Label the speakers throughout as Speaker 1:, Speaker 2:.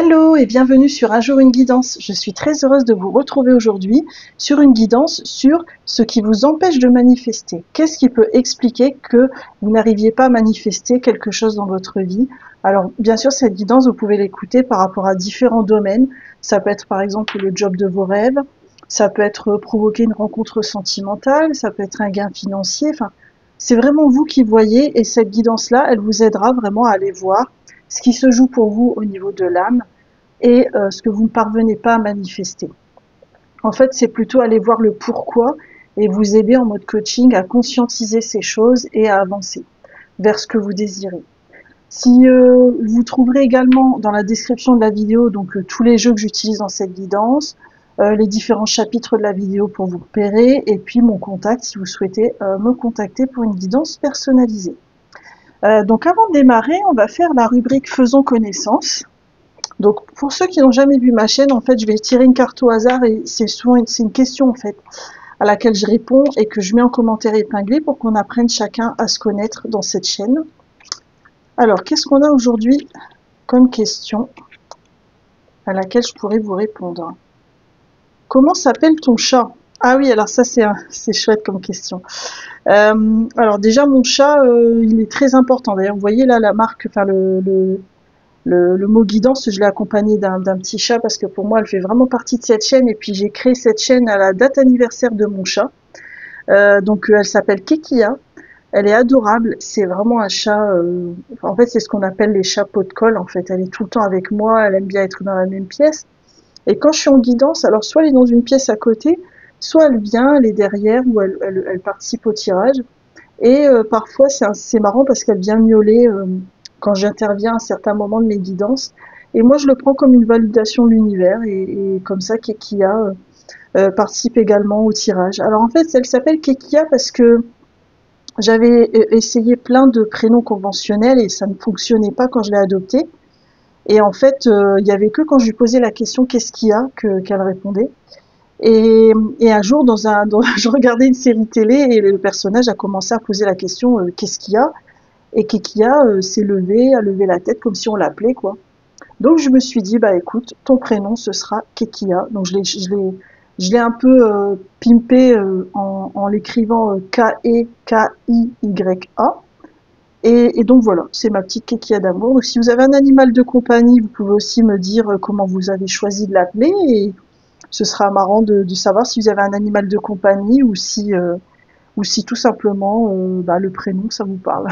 Speaker 1: Hello et bienvenue sur Un jour une guidance. Je suis très heureuse de vous retrouver aujourd'hui sur une guidance sur ce qui vous empêche de manifester. Qu'est-ce qui peut expliquer que vous n'arriviez pas à manifester quelque chose dans votre vie? Alors bien sûr, cette guidance, vous pouvez l'écouter par rapport à différents domaines. Ça peut être par exemple le job de vos rêves, ça peut être provoquer une rencontre sentimentale, ça peut être un gain financier. Enfin, c'est vraiment vous qui voyez et cette guidance-là, elle vous aidera vraiment à aller voir ce qui se joue pour vous au niveau de l'âme et ce que vous ne parvenez pas à manifester. En fait, c'est plutôt aller voir le pourquoi et vous aider en mode coaching à conscientiser ces choses et à avancer vers ce que vous désirez. Si vous trouverez également dans la description de la vidéo donc tous les jeux que j'utilise dans cette guidance, les différents chapitres de la vidéo pour vous repérer et puis mon contact si vous souhaitez me contacter pour une guidance personnalisée. Donc avant de démarrer, on va faire la rubrique Faisons connaissance. Donc pour ceux qui n'ont jamais vu ma chaîne, en fait, je vais tirer une carte au hasard et c'est une question en fait à laquelle je réponds et que je mets en commentaire épinglé pour qu'on apprenne chacun à se connaître dans cette chaîne. Alors, qu'est-ce qu'on a aujourd'hui comme question à laquelle je pourrais vous répondre? Comment s'appelle ton chat? Ah oui, alors ça c'est chouette comme question. Alors déjà mon chat, il est très important. D'ailleurs, vous voyez là la marque, enfin le mot guidance, je l'ai accompagné d'un petit chat parce que pour moi, elle fait vraiment partie de cette chaîne. Et puis j'ai créé cette chaîne à la date anniversaire de mon chat. Donc elle s'appelle Kekia. Elle est adorable. C'est vraiment un chat. En fait, c'est ce qu'on appelle les chats pot de colle. En fait, elle est tout le temps avec moi. Elle aime bien être dans la même pièce. Et quand je suis en guidance, alors soit elle est dans une pièce à côté, soit elle vient, elle est derrière ou elle participe au tirage. Et parfois, c'est marrant parce qu'elle vient miauler quand j'interviens à certains moments de mes guidances. Et moi, je le prends comme une validation de l'univers. Et comme ça, Kekia participe également au tirage. Alors en fait, elle s'appelle Kekia parce que j'avais essayé plein de prénoms conventionnels et ça ne fonctionnait pas quand je l'ai adoptée. Et en fait, il y avait que quand je lui posais la question qu'est-ce qu'il y a qu'elle répondait. Et un jour, je regardais une série télé et le personnage a commencé à poser la question qu'est-ce qu'il y a, et Kekia s'est levée, a levé la tête comme si on l'appelait quoi. Donc je me suis dit bah écoute, ton prénom ce sera Kekia. Donc je l'ai un peu pimpé en l'écrivant K-E-K-I-Y-A. Et donc voilà, c'est ma petite Kekia d'amour. Donc si vous avez un animal de compagnie, vous pouvez aussi me dire comment vous avez choisi de l'appeler et ce sera marrant de savoir si vous avez un animal de compagnie ou si tout simplement le prénom ça vous parle.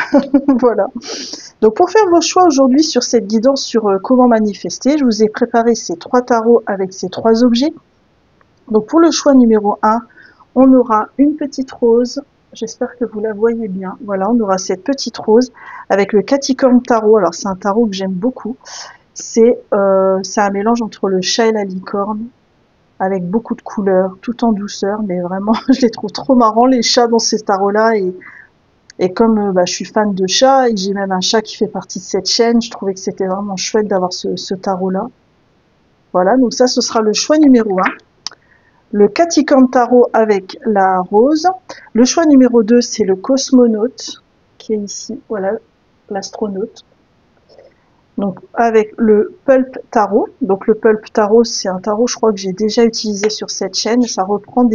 Speaker 1: Voilà. Donc pour faire vos choix aujourd'hui sur cette guidance sur comment manifester, je vous ai préparé ces 3 tarots avec ces 3 objets. Donc pour le choix numéro 1, on aura une petite rose. J'espère que vous la voyez bien. Voilà, on aura cette petite rose avec le Caticorn Tarot. Alors c'est un tarot que j'aime beaucoup. C'est un mélange entre le chat et la licorne, avec beaucoup de couleurs, tout en douceur, mais vraiment, je les trouve trop marrants, les chats dans ces tarots-là, et comme je suis fan de chats, et j'ai même un chat qui fait partie de cette chaîne, je trouvais que c'était vraiment chouette d'avoir ce tarot-là. Voilà, donc ça, ce sera le choix numéro 1. Le Caticorn Tarot avec la rose. Le choix numéro 2, c'est le cosmonaute, qui est ici, voilà, l'astronaute. Donc avec le Pulp Tarot. Donc le Pulp Tarot, c'est un tarot, je crois que j'ai déjà utilisé sur cette chaîne. Ça reprend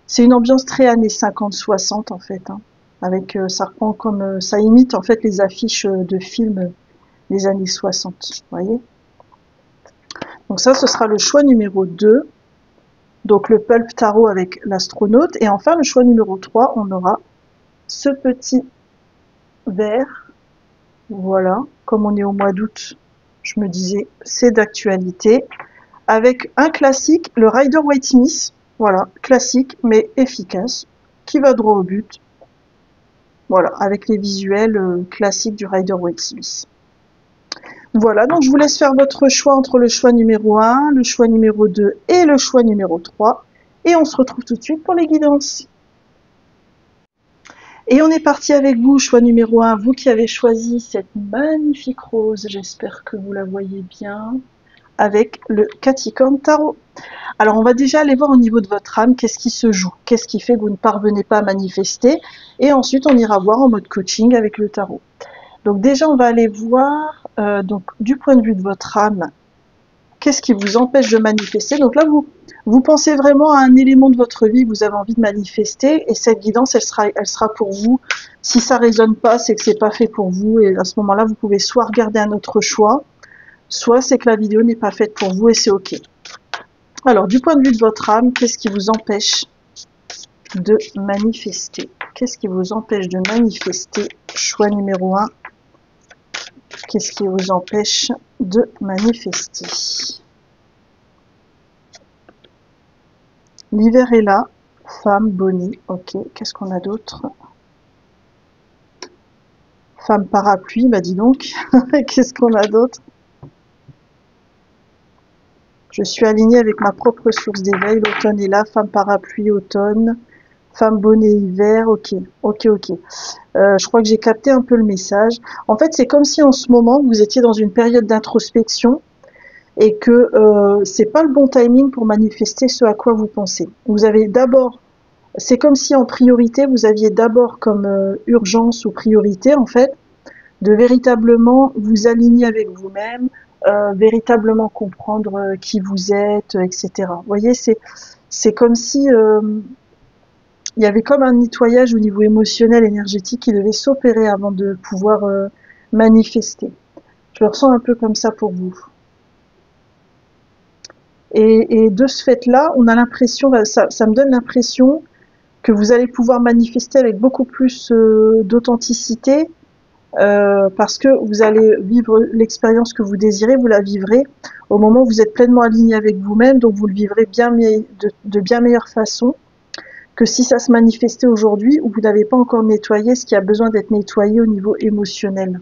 Speaker 1: c'est une ambiance très années 50-60 en fait. Hein. Avec ça reprend comme ça imite en fait les affiches de films des années 60. Vous voyez. Donc ça, ce sera le choix numéro 2. Donc le Pulp Tarot avec l'astronaute. Et enfin le choix numéro 3, on aura ce petit vert. Voilà, comme on est au mois d'août, je me disais, c'est d'actualité. Avec un classique, le Rider-Waite-Smith. Voilà, classique mais efficace, qui va droit au but. Voilà, avec les visuels classiques du Rider-Waite-Smith. Voilà, donc je vous laisse faire votre choix entre le choix numéro 1, le choix numéro 2 et le choix numéro 3. Et on se retrouve tout de suite pour les guidances. Et on est parti avec vous, choix numéro 1, vous qui avez choisi cette magnifique rose, j'espère que vous la voyez bien, avec le Caticorn Tarot. Alors on va déjà aller voir au niveau de votre âme, qu'est-ce qui se joue, qu'est-ce qui fait que vous ne parvenez pas à manifester, et ensuite on ira voir en mode coaching avec le tarot. Donc déjà on va aller voir, donc du point de vue de votre âme, Qu'est-ce qui vous empêche de manifester? Donc là, vous pensez vraiment à un élément de votre vie que vous avez envie de manifester, et cette guidance, elle sera pour vous. Si ça résonne pas, c'est que c'est pas fait pour vous, et à ce moment-là, vous pouvez soit regarder un autre choix, soit c'est que la vidéo n'est pas faite pour vous et c'est ok. Alors, du point de vue de votre âme, qu'est-ce qui vous empêche de manifester? Qu'est-ce qui vous empêche de manifester? Choix numéro 1. Qu'est-ce qui vous empêche de manifester? L'hiver est là. Femme, bonnet. Ok. Qu'est-ce qu'on a d'autre? Femme parapluie. Bah dis donc. Qu'est-ce qu'on a d'autre? Je suis alignée avec ma propre source d'éveil. L'automne est là. Femme parapluie, automne. Femme bonnet, hiver. Ok. Ok, ok. Je crois que j'ai capté un peu le message. En fait, c'est comme si en ce moment, vous étiez dans une période d'introspection et que c'est pas le bon timing pour manifester ce à quoi vous pensez. Vous avez d'abord, c'est comme si en priorité, vous aviez d'abord comme urgence ou priorité, en fait, de véritablement vous aligner avec vous-même, véritablement comprendre qui vous êtes, etc. Vous voyez, c'est comme si il y avait comme un nettoyage au niveau émotionnel, énergétique qui devait s'opérer avant de pouvoir manifester. Je le ressens un peu comme ça pour vous. Et de ce fait-là, on a l'impression, ça me donne l'impression que vous allez pouvoir manifester avec beaucoup plus d'authenticité, parce que vous allez vivre l'expérience que vous désirez, vous la vivrez au moment où vous êtes pleinement aligné avec vous-même, donc vous le vivrez de bien meilleure façon que si ça se manifestait aujourd'hui où vous n'avez pas encore nettoyé ce qui a besoin d'être nettoyé au niveau émotionnel.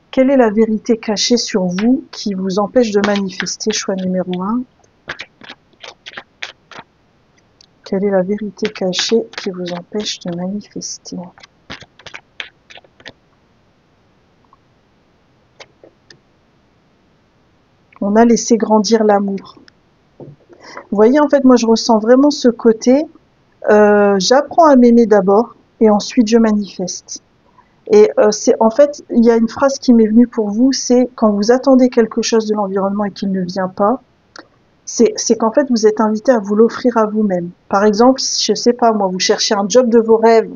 Speaker 1: Quelle est la vérité cachée sur vous qui vous empêche de manifester? Choix numéro 1. Quelle est la vérité cachée qui vous empêche de manifester? On a laissé grandir l'amour. Vous voyez, en fait, moi, je ressens vraiment ce côté, j'apprends à m'aimer d'abord, et ensuite je manifeste. Et c'est en fait, il y a une phrase qui m'est venue pour vous, c'est quand vous attendez quelque chose de l'environnement et qu'il ne vient pas, c'est qu'en fait, vous êtes invité à vous l'offrir à vous-même. Par exemple, je sais pas moi, vous cherchez un job de vos rêves,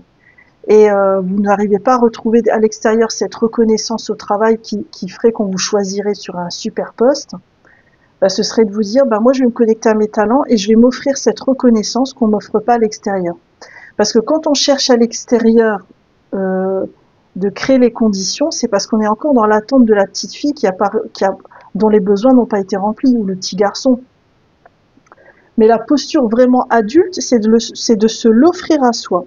Speaker 1: et vous n'arrivez pas à retrouver à l'extérieur cette reconnaissance au travail qui ferait qu'on vous choisirait sur un super poste, bah, ce serait de vous dire, bah, moi je vais me connecter à mes talents et je vais m'offrir cette reconnaissance qu'on m'offre pas à l'extérieur. Parce que quand on cherche à l'extérieur de créer les conditions, c'est parce qu'on est encore dans l'attente de la petite fille dont les besoins n'ont pas été remplis, ou le petit garçon. Mais la posture vraiment adulte, c'est de se l'offrir à soi.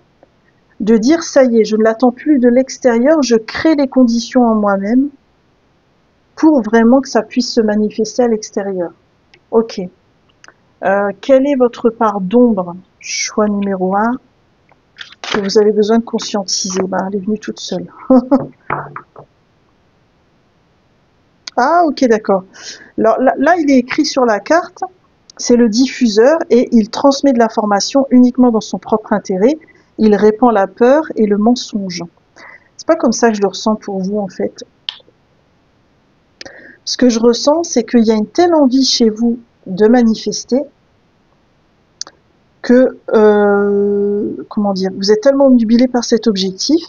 Speaker 1: De dire, ça y est, je ne l'attends plus de l'extérieur, je crée les conditions en moi-même pour vraiment que ça puisse se manifester à l'extérieur. Ok. Quelle est votre part d'ombre? Choix numéro 1. Que vous avez besoin de conscientiser. Ben, elle est venue toute seule. Ah, ok, d'accord. Alors là, il est écrit sur la carte, c'est le diffuseur et il transmet de l'information uniquement dans son propre intérêt. Il répand la peur et le mensonge. C'est pas comme ça que je le ressens pour vous, en fait. Ce que je ressens, c'est qu'il y a une telle envie chez vous de manifester que, comment dire, vous êtes tellement obnubilé par cet objectif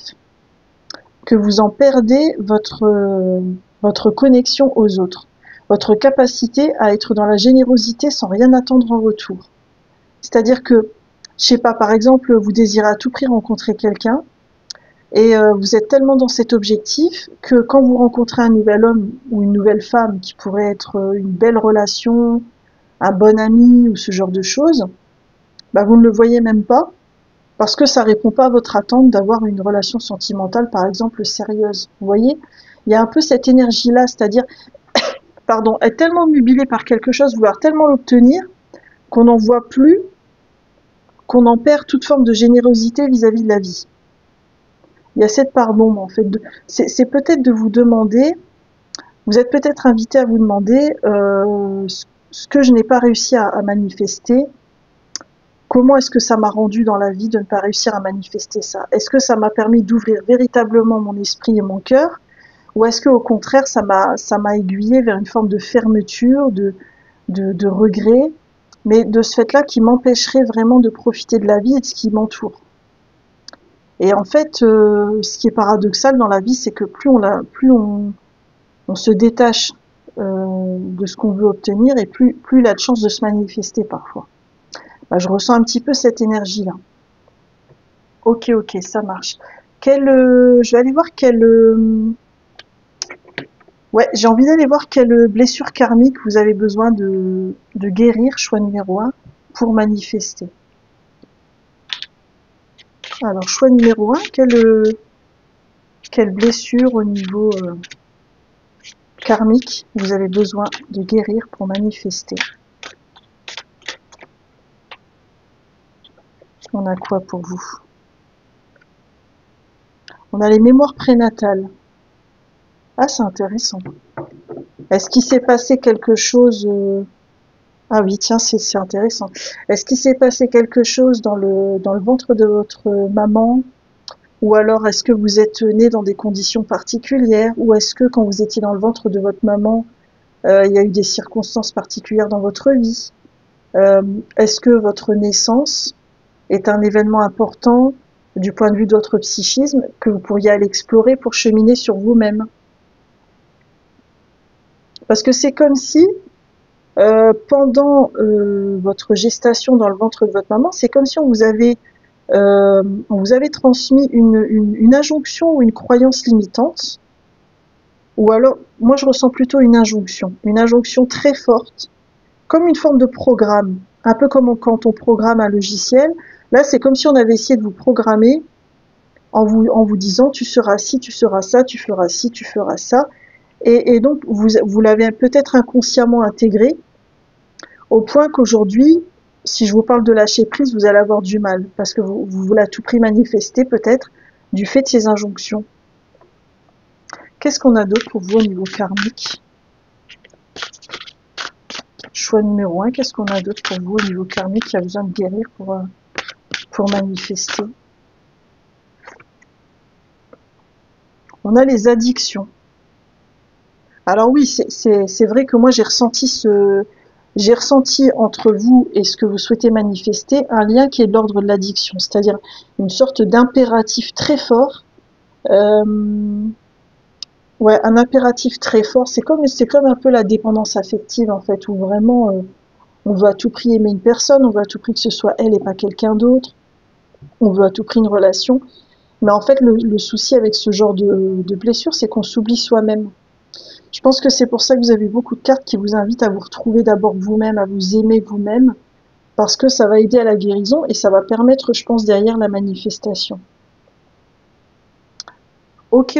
Speaker 1: que vous en perdez votre connexion aux autres, votre capacité à être dans la générosité sans rien attendre en retour. C'est-à-dire que, je sais pas, par exemple, vous désirez à tout prix rencontrer quelqu'un et vous êtes tellement dans cet objectif que quand vous rencontrez un nouvel homme ou une nouvelle femme qui pourrait être une belle relation, un bon ami ou ce genre de choses, bah vous ne le voyez même pas parce que ça répond pas à votre attente d'avoir une relation sentimentale, par exemple, sérieuse. Vous voyez, il y a un peu cette énergie-là, c'est-à-dire, pardon, être tellement obnubilé par quelque chose, vouloir tellement l'obtenir, qu'on n'en voit plus, qu'on en perd toute forme de générosité vis-à-vis de la vie. Il y a cette part d'ombre, en fait. C'est peut-être de vous demander, vous êtes peut-être invité à vous demander ce que je n'ai pas réussi à manifester. Comment est-ce que ça m'a rendu dans la vie de ne pas réussir à manifester ça? Est-ce que ça m'a permis d'ouvrir véritablement mon esprit et mon cœur? Ou est-ce que au contraire, ça m'a aiguillé vers une forme de fermeture, de regret, mais de ce fait-là qui m'empêcherait vraiment de profiter de la vie et de ce qui m'entoure. Et en fait, ce qui est paradoxal dans la vie, c'est que plus on se détache de ce qu'on veut obtenir, et plus il a de chances de se manifester parfois. Bah, je ressens un petit peu cette énergie-là. Ok, ça marche. Je vais aller voir ouais, j'ai envie d'aller voir quelle blessure karmique vous avez besoin de guérir, choix numéro 1, pour manifester. Alors, choix numéro 1, quelle blessure au niveau karmique vous avez besoin de guérir pour manifester? On a quoi pour vous? On a les mémoires prénatales. Ah, c'est intéressant. Est-ce qu'il s'est passé quelque chose Ah oui, tiens, c'est intéressant. Est-ce qu'il s'est passé quelque chose dans le ventre de votre maman? Ou alors est-ce que vous êtes né dans des conditions particulières? Ou est-ce que quand vous étiez dans le ventre de votre maman, il y a eu des circonstances particulières dans votre vie? Est-ce que votre naissance est un événement important du point de vue de votre psychisme que vous pourriez aller explorer pour cheminer sur vous-même? Parce que c'est comme si pendant votre gestation dans le ventre de votre maman, c'est comme si on vous avait transmis une injonction ou une croyance limitante, ou alors, moi je ressens plutôt une injonction très forte, comme une forme de programme, un peu comme quand on programme un logiciel. Là, c'est comme si on avait essayé de vous programmer en vous disant tu seras ci, tu seras ça, tu feras ci, tu feras ça, et donc vous l'avez peut-être inconsciemment intégré, au point qu'aujourd'hui, si je vous parle de lâcher prise, vous allez avoir du mal, parce que vous voulez à tout prix manifester, peut-être, du fait de ces injonctions. Qu'est-ce qu'on a d'autre pour vous au niveau karmique? Choix numéro 1, qu'est-ce qu'on a d'autre pour vous au niveau karmique qui a besoin de guérir pour manifester? On a les addictions. Alors oui, c'est vrai que moi j'ai ressenti entre vous et ce que vous souhaitez manifester un lien qui est de l'ordre de l'addiction, c'est-à-dire une sorte d'impératif très fort. Ouais, un impératif très fort. C'est comme un peu la dépendance affective en fait, où vraiment on veut à tout prix aimer une personne, on veut à tout prix que ce soit elle et pas quelqu'un d'autre, on veut à tout prix une relation. Mais en fait, le souci avec ce genre de blessure, c'est qu'on s'oublie soi-même. Je pense que c'est pour ça que vous avez beaucoup de cartes qui vous invitent à vous retrouver d'abord vous-même, à vous aimer vous-même, parce que ça va aider à la guérison et ça va permettre, je pense, derrière la manifestation. Ok.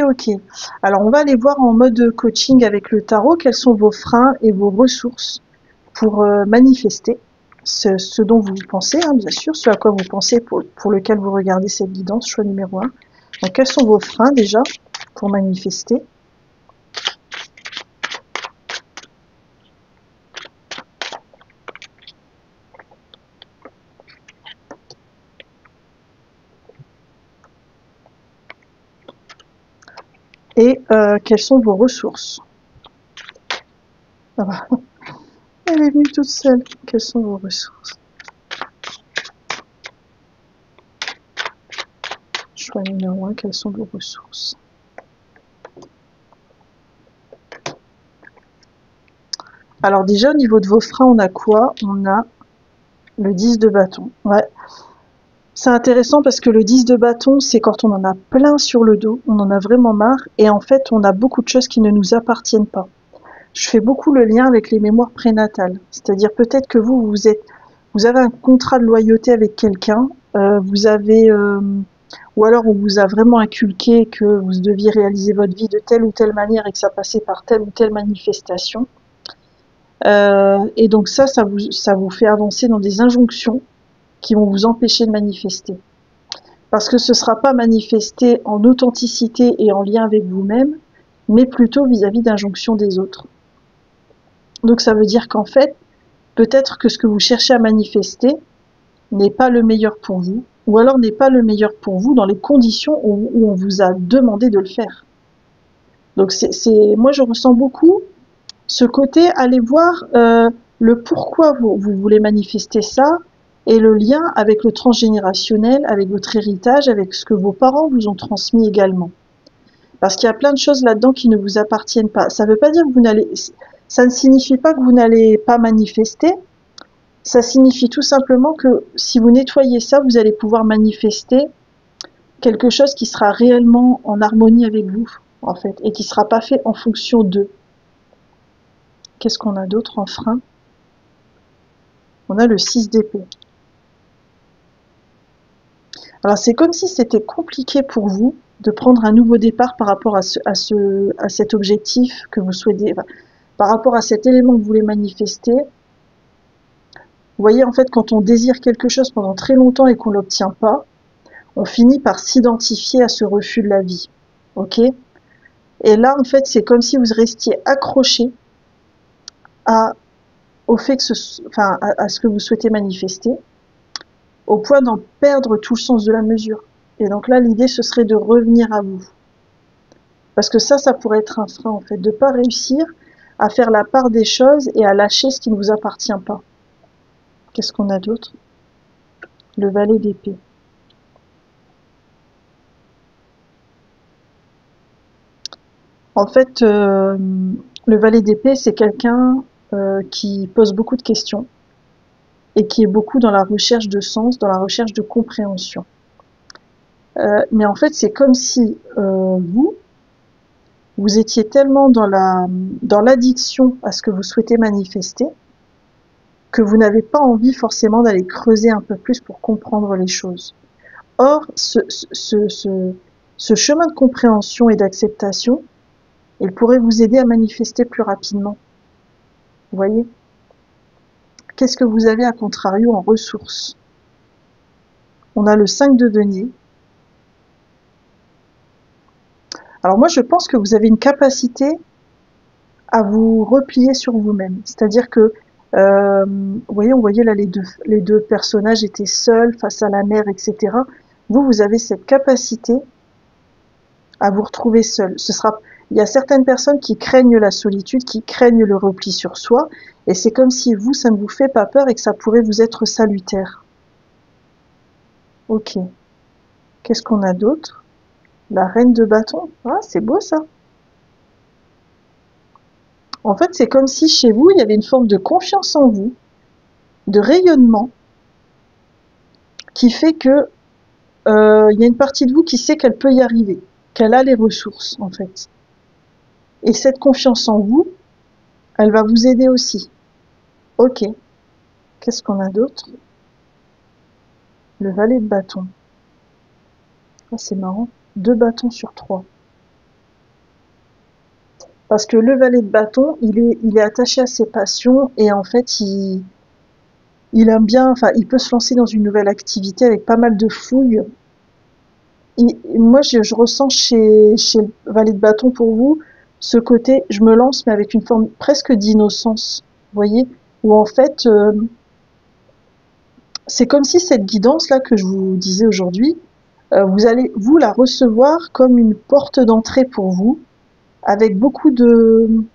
Speaker 1: Alors, on va aller voir en mode coaching avec le tarot quels sont vos freins et vos ressources pour manifester ce dont vous pensez, hein, bien sûr, ce à quoi vous pensez pour lequel vous regardez cette guidance, choix numéro 1. Donc, quels sont vos freins déjà pour manifester? Et quelles sont vos ressources? Ah bah, elle est venue toute seule. Quelles sont vos ressources? Choix numéro 1, quelles sont vos ressources? Alors déjà, au niveau de vos freins, on a quoi? On a le 10 de bâton. Ouais. C'est intéressant parce que le 10 de bâton, c'est quand on en a plein sur le dos, on en a vraiment marre, et en fait, on a beaucoup de choses qui ne nous appartiennent pas. Je fais beaucoup le lien avec les mémoires prénatales. C'est-à-dire peut-être que vous avez un contrat de loyauté avec quelqu'un, ou alors on vous a vraiment inculqué que vous deviez réaliser votre vie de telle ou telle manière et que ça passait par telle ou telle manifestation. Et donc ça vous fait avancer dans des injonctions qui vont vous empêcher de manifester. Parce que ce ne sera pas manifesté en authenticité et en lien avec vous-même, mais plutôt vis-à-vis d'injonctions des autres. Donc ça veut dire qu'en fait, peut-être que ce que vous cherchez à manifester n'est pas le meilleur pour vous, ou alors n'est pas le meilleur pour vous dans les conditions où on vous a demandé de le faire. Donc moi je ressens beaucoup ce côté, allez voir le pourquoi vous voulez manifester ça, et le lien avec le transgénérationnel, avec votre héritage, avec ce que vos parents vous ont transmis également. Parce qu'il y a plein de choses là-dedans qui ne vous appartiennent pas. Ça veut pas dire que ça ne signifie pas que vous n'allez pas manifester. Ça signifie tout simplement que si vous nettoyez ça, vous allez pouvoir manifester quelque chose qui sera réellement en harmonie avec vous, en fait, et qui sera pas fait en fonction d'eux. Qu'est-ce qu'on a d'autre en frein? On a le 6 d'épée. Alors c'est comme si c'était compliqué pour vous de prendre un nouveau départ par rapport à cet objectif que vous souhaitez, enfin, par rapport à cet élément que vous voulez manifester. Vous voyez, en fait, quand on désire quelque chose pendant très longtemps et qu'on l'obtient pas, on finit par s'identifier à ce refus de la vie. Ok? Et là, en fait, c'est comme si vous restiez accroché au fait que à ce que vous souhaitez manifester, au point d'en perdre tout le sens de la mesure. Et donc là, l'idée, ce serait de revenir à vous. Parce que ça pourrait être un frein, en fait, de pas réussir à faire la part des choses et à lâcher ce qui ne vous appartient pas. Qu'est-ce qu'on a d'autre? Le valet d'épée. En fait, le valet d'épée, c'est quelqu'un qui pose beaucoup de questions et qui est beaucoup dans la recherche de sens, dans la recherche de compréhension. Mais en fait, c'est comme si vous étiez tellement dans l'addiction à ce que vous souhaitez manifester que vous n'avez pas envie forcément d'aller creuser un peu plus pour comprendre les choses. Or, ce chemin de compréhension et d'acceptation, il pourrait vous aider à manifester plus rapidement. Vous voyez? Qu'est-ce que vous avez à contrario en ressources? On a le 5 de denier. Alors moi, je pense que vous avez une capacité à vous replier sur vous-même. C'est-à-dire que, vous voyez, on voyait là les deux personnages étaient seuls face à la mer, etc. Vous avez cette capacité à vous retrouver seul. Il y a certaines personnes qui craignent la solitude, qui craignent le repli sur soi, et c'est comme si vous, ça ne vous fait pas peur et que ça pourrait vous être salutaire. Ok. Qu'est-ce qu'on a d'autre? La reine de bâton. Ah, c'est beau ça. En fait, c'est comme si chez vous, il y avait une forme de confiance en vous, de rayonnement, qui fait que il y a une partie de vous qui sait qu'elle peut y arriver, qu'elle a les ressources, en fait. Et cette confiance en vous, elle va vous aider aussi. Ok. Qu'est-ce qu'on a d'autre? Le valet de bâton. Ah, c'est marrant. 2 bâtons sur 3. Parce que le valet de bâton, il est attaché à ses passions et en fait, il aime bien, enfin, il peut se lancer dans une nouvelle activité avec pas mal de fouilles. Moi, je ressens chez le valet de bâton pour vous, ce côté, je me lance, mais avec une forme presque d'innocence. Vous voyez? Où en fait, c'est comme si cette guidance-là que je vous disais aujourd'hui, vous allez, vous, la recevoir comme une porte d'entrée pour vous, avec beaucoup de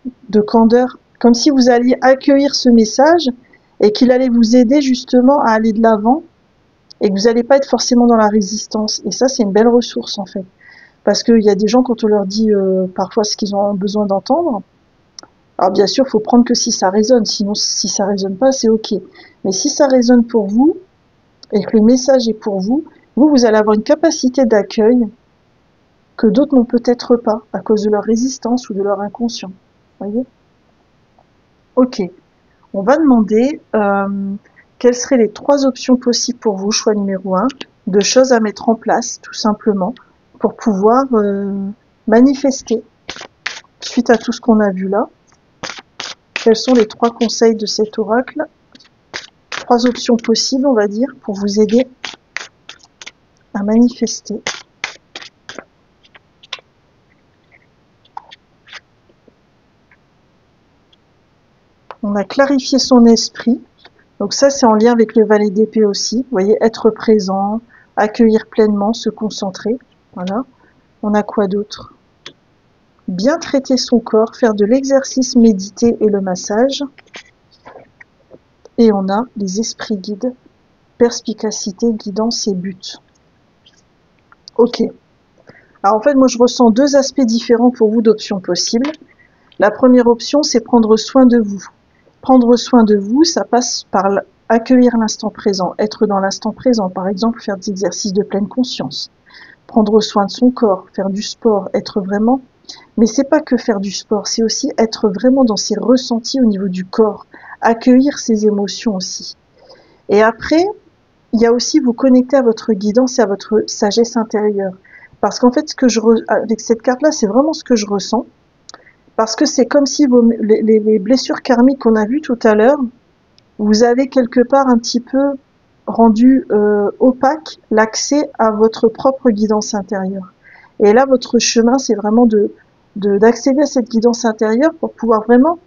Speaker 1: candeur, comme si vous alliez accueillir ce message et qu'il allait vous aider justement à aller de l'avant et que vous n'allez pas être forcément dans la résistance. Et ça, c'est une belle ressource en fait. Parce qu'il y a des gens, quand on leur dit parfois ce qu'ils ont besoin d'entendre, alors bien sûr, il faut prendre que si ça résonne, sinon si ça résonne pas, c'est ok. Mais si ça résonne pour vous et que le message est pour vous, vous allez avoir une capacité d'accueil que d'autres n'ont peut-être pas, à cause de leur résistance ou de leur inconscient. Voyez? Ok. On va demander quelles seraient les 3 options possibles pour vous, choix numéro 1, de choses à mettre en place, tout simplement, pour pouvoir manifester, suite à tout ce qu'on a vu là. Quels sont les 3 conseils de cet oracle? 3 options possibles, on va dire, pour vous aider à manifester. On a clarifié son esprit. Donc ça, c'est en lien avec le valet d'épée aussi. Vous voyez, être présent, accueillir pleinement, se concentrer. Voilà. On a quoi d'autre? bien traiter son corps, faire de l'exercice médité et le massage. Et on a les esprits guides, perspicacité, guidance et but. Ok. Alors en fait, moi je ressens deux aspects différents pour vous d'options possibles. La première option, c'est prendre soin de vous. Prendre soin de vous, ça passe par accueillir l'instant présent, être dans l'instant présent, par exemple faire des exercices de pleine conscience. Prendre soin de son corps, faire du sport, être vraiment... Mais c'est pas que faire du sport, c'est aussi être vraiment dans ses ressentis au niveau du corps, accueillir ses émotions aussi. Et après, il y a aussi vous connecter à votre guidance et à votre sagesse intérieure. Parce qu'en fait, avec cette carte-là, c'est vraiment ce que je ressens. Parce que c'est comme si les blessures karmiques qu'on a vues tout à l'heure, vous avez quelque part un petit peu rendu opaque l'accès à votre propre guidance intérieure. Et là, votre chemin, c'est vraiment d'accéder à cette guidance intérieure pour pouvoir vraiment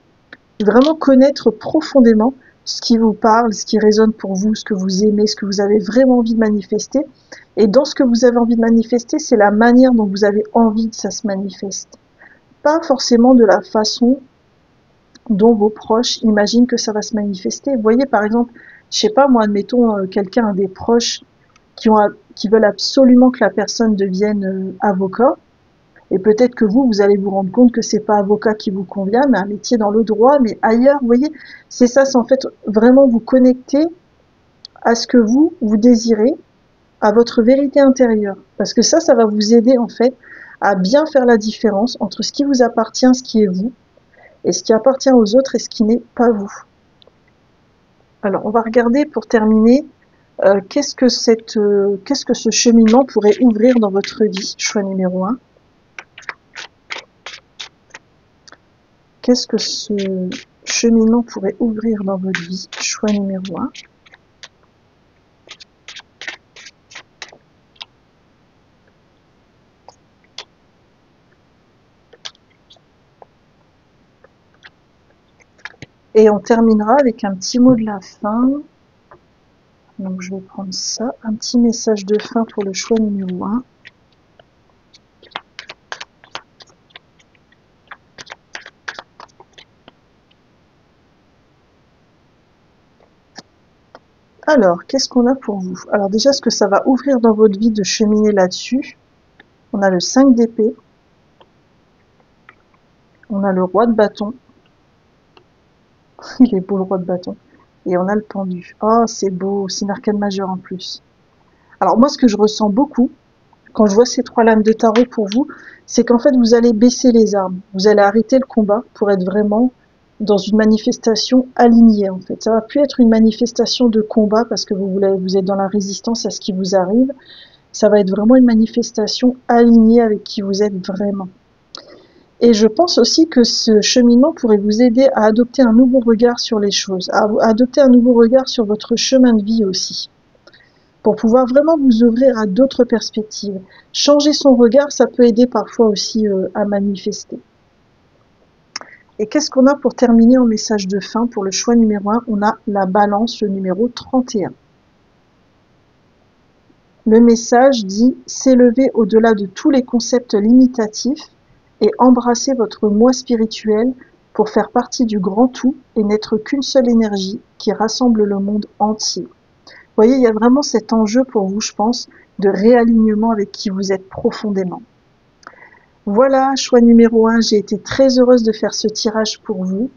Speaker 1: connaître profondément ce qui vous parle, ce qui résonne pour vous, ce que vous aimez, ce que vous avez vraiment envie de manifester. Et dans ce que vous avez envie de manifester, c'est la manière dont vous avez envie que ça se manifeste. Pas forcément de la façon dont vos proches imaginent que ça va se manifester. Vous voyez, par exemple, je sais pas, moi, admettons, quelqu'un a des proches qui veulent absolument que la personne devienne avocat. Et peut-être que vous allez vous rendre compte que c'est pas avocat qui vous convient, mais un métier dans le droit, mais ailleurs, vous voyez, c'est ça, c'est en fait vraiment vous connecter à ce que vous désirez, à votre vérité intérieure. Parce que ça va vous aider, en fait, à bien faire la différence entre ce qui vous appartient, ce qui est vous, et ce qui appartient aux autres et ce qui n'est pas vous. Alors, on va regarder pour terminer, qu'est-ce que ce cheminement pourrait ouvrir dans votre vie, choix numéro 1. Qu'est-ce que ce cheminement pourrait ouvrir dans votre vie, choix numéro 1. Et on terminera avec un petit mot de la fin. Donc je vais prendre ça, un petit message de fin pour le choix numéro 1. Alors, qu'est-ce qu'on a pour vous? Alors déjà, ce que ça va ouvrir dans votre vie de cheminer là-dessus, on a le 5 d'épée, on a le roi de bâton, il est beau le roi de bâton, et on a le pendu. Oh, c'est beau, c'est une arcane majeure en plus. Alors moi, ce que je ressens beaucoup, quand je vois ces 3 lames de tarot pour vous, c'est qu'en fait, vous allez baisser les armes. Vous allez arrêter le combat pour être vraiment dans une manifestation alignée, en fait. Ça va plus être une manifestation de combat parce que vous êtes dans la résistance à ce qui vous arrive. Ça va être vraiment une manifestation alignée avec qui vous êtes vraiment. Et je pense aussi que ce cheminement pourrait vous aider à adopter un nouveau regard sur les choses, à adopter un nouveau regard sur votre chemin de vie aussi, pour pouvoir vraiment vous ouvrir à d'autres perspectives. Changer son regard, ça peut aider parfois aussi à manifester. Et qu'est-ce qu'on a pour terminer en message de fin pour le choix numéro 1? On a la balance, le numéro 31. Le message dit « S'élever au-delà de tous les concepts limitatifs et embrasser votre moi spirituel pour faire partie du grand tout et n'être qu'une seule énergie qui rassemble le monde entier. » Vous voyez, il y a vraiment cet enjeu pour vous, je pense, de réalignement avec qui vous êtes profondément. Voilà, choix numéro 1, j'ai été très heureuse de faire ce tirage pour vous.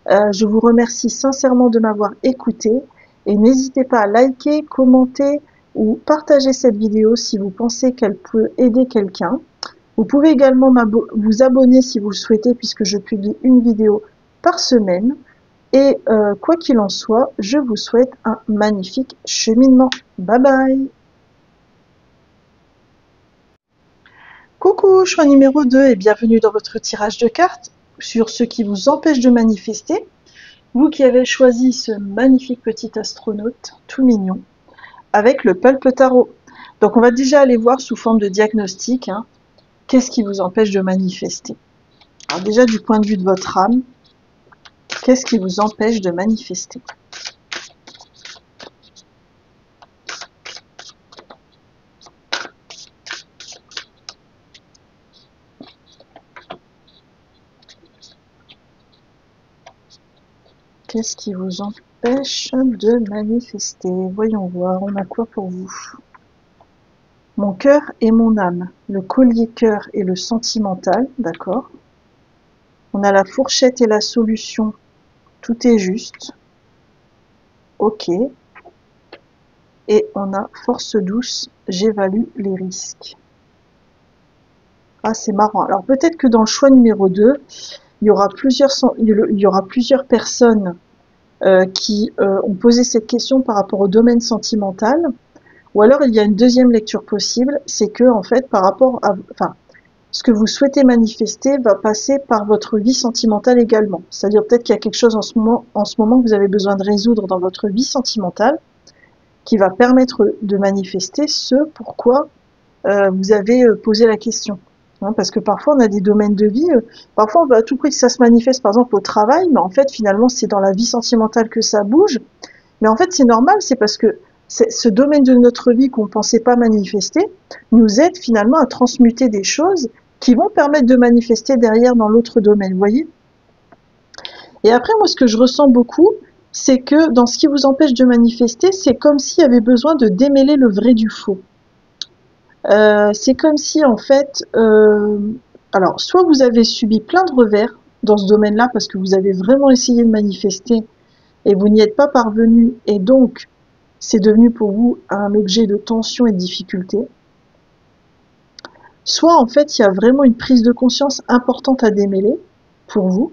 Speaker 1: Je vous remercie sincèrement de m'avoir écouté et n'hésitez pas à liker, commenter ou partager cette vidéo si vous pensez qu'elle peut aider quelqu'un. Vous pouvez également vous abonner si vous le souhaitez puisque je publie une vidéo par semaine. Et quoi qu'il en soit, je vous souhaite un magnifique cheminement. Bye bye! Coucou, choix numéro 2 et bienvenue dans votre tirage de cartes sur ce qui vous empêche de manifester. Vous qui avez choisi ce magnifique petit astronaute, tout mignon, avec le Pulpe Tarot. Donc on va déjà aller voir sous forme de diagnostic, qu'est-ce qui vous empêche de manifester. Alors déjà du point de vue de votre âme, qu'est-ce qui vous empêche de manifester? Qu'est-ce qui vous empêche de manifester? Voyons voir, on a quoi pour vous? Mon cœur et mon âme. Le collier cœur et le sentimental, d'accord. On a la fourchette et la solution. Tout est juste. Ok. Et on a force douce, j'évalue les risques. Ah, c'est marrant. Alors peut-être que dans le choix numéro 2, il y aura plusieurs personnes qui ont posé cette question par rapport au domaine sentimental. Ou alors il y a une deuxième lecture possible, c'est que en fait par rapport à, enfin, ce que vous souhaitez manifester va passer par votre vie sentimentale également. C'est-à-dire peut-être qu'il y a quelque chose en ce moment que vous avez besoin de résoudre dans votre vie sentimentale qui va permettre de manifester ce pourquoi vous avez posé la question. Hein, parce que parfois on a des domaines de vie, parfois on veut à tout prix que ça se manifeste par exemple au travail, mais en fait finalement c'est dans la vie sentimentale que ça bouge. Mais en fait c'est normal, c'est parce que ce domaine de notre vie qu'on ne pensait pas manifester nous aide finalement à transmuter des choses qui vont permettre de manifester derrière dans l'autre domaine, vous voyez. Et après, moi, ce que je ressens beaucoup, c'est que dans ce qui vous empêche de manifester, c'est comme s'il y avait besoin de démêler le vrai du faux. C'est comme si, en fait, alors, soit vous avez subi plein de revers dans ce domaine-là parce que vous avez vraiment essayé de manifester et vous n'y êtes pas parvenu, et donc c'est devenu pour vous un objet de tension et de difficulté. Soit en fait il y a vraiment une prise de conscience importante à démêler pour vous,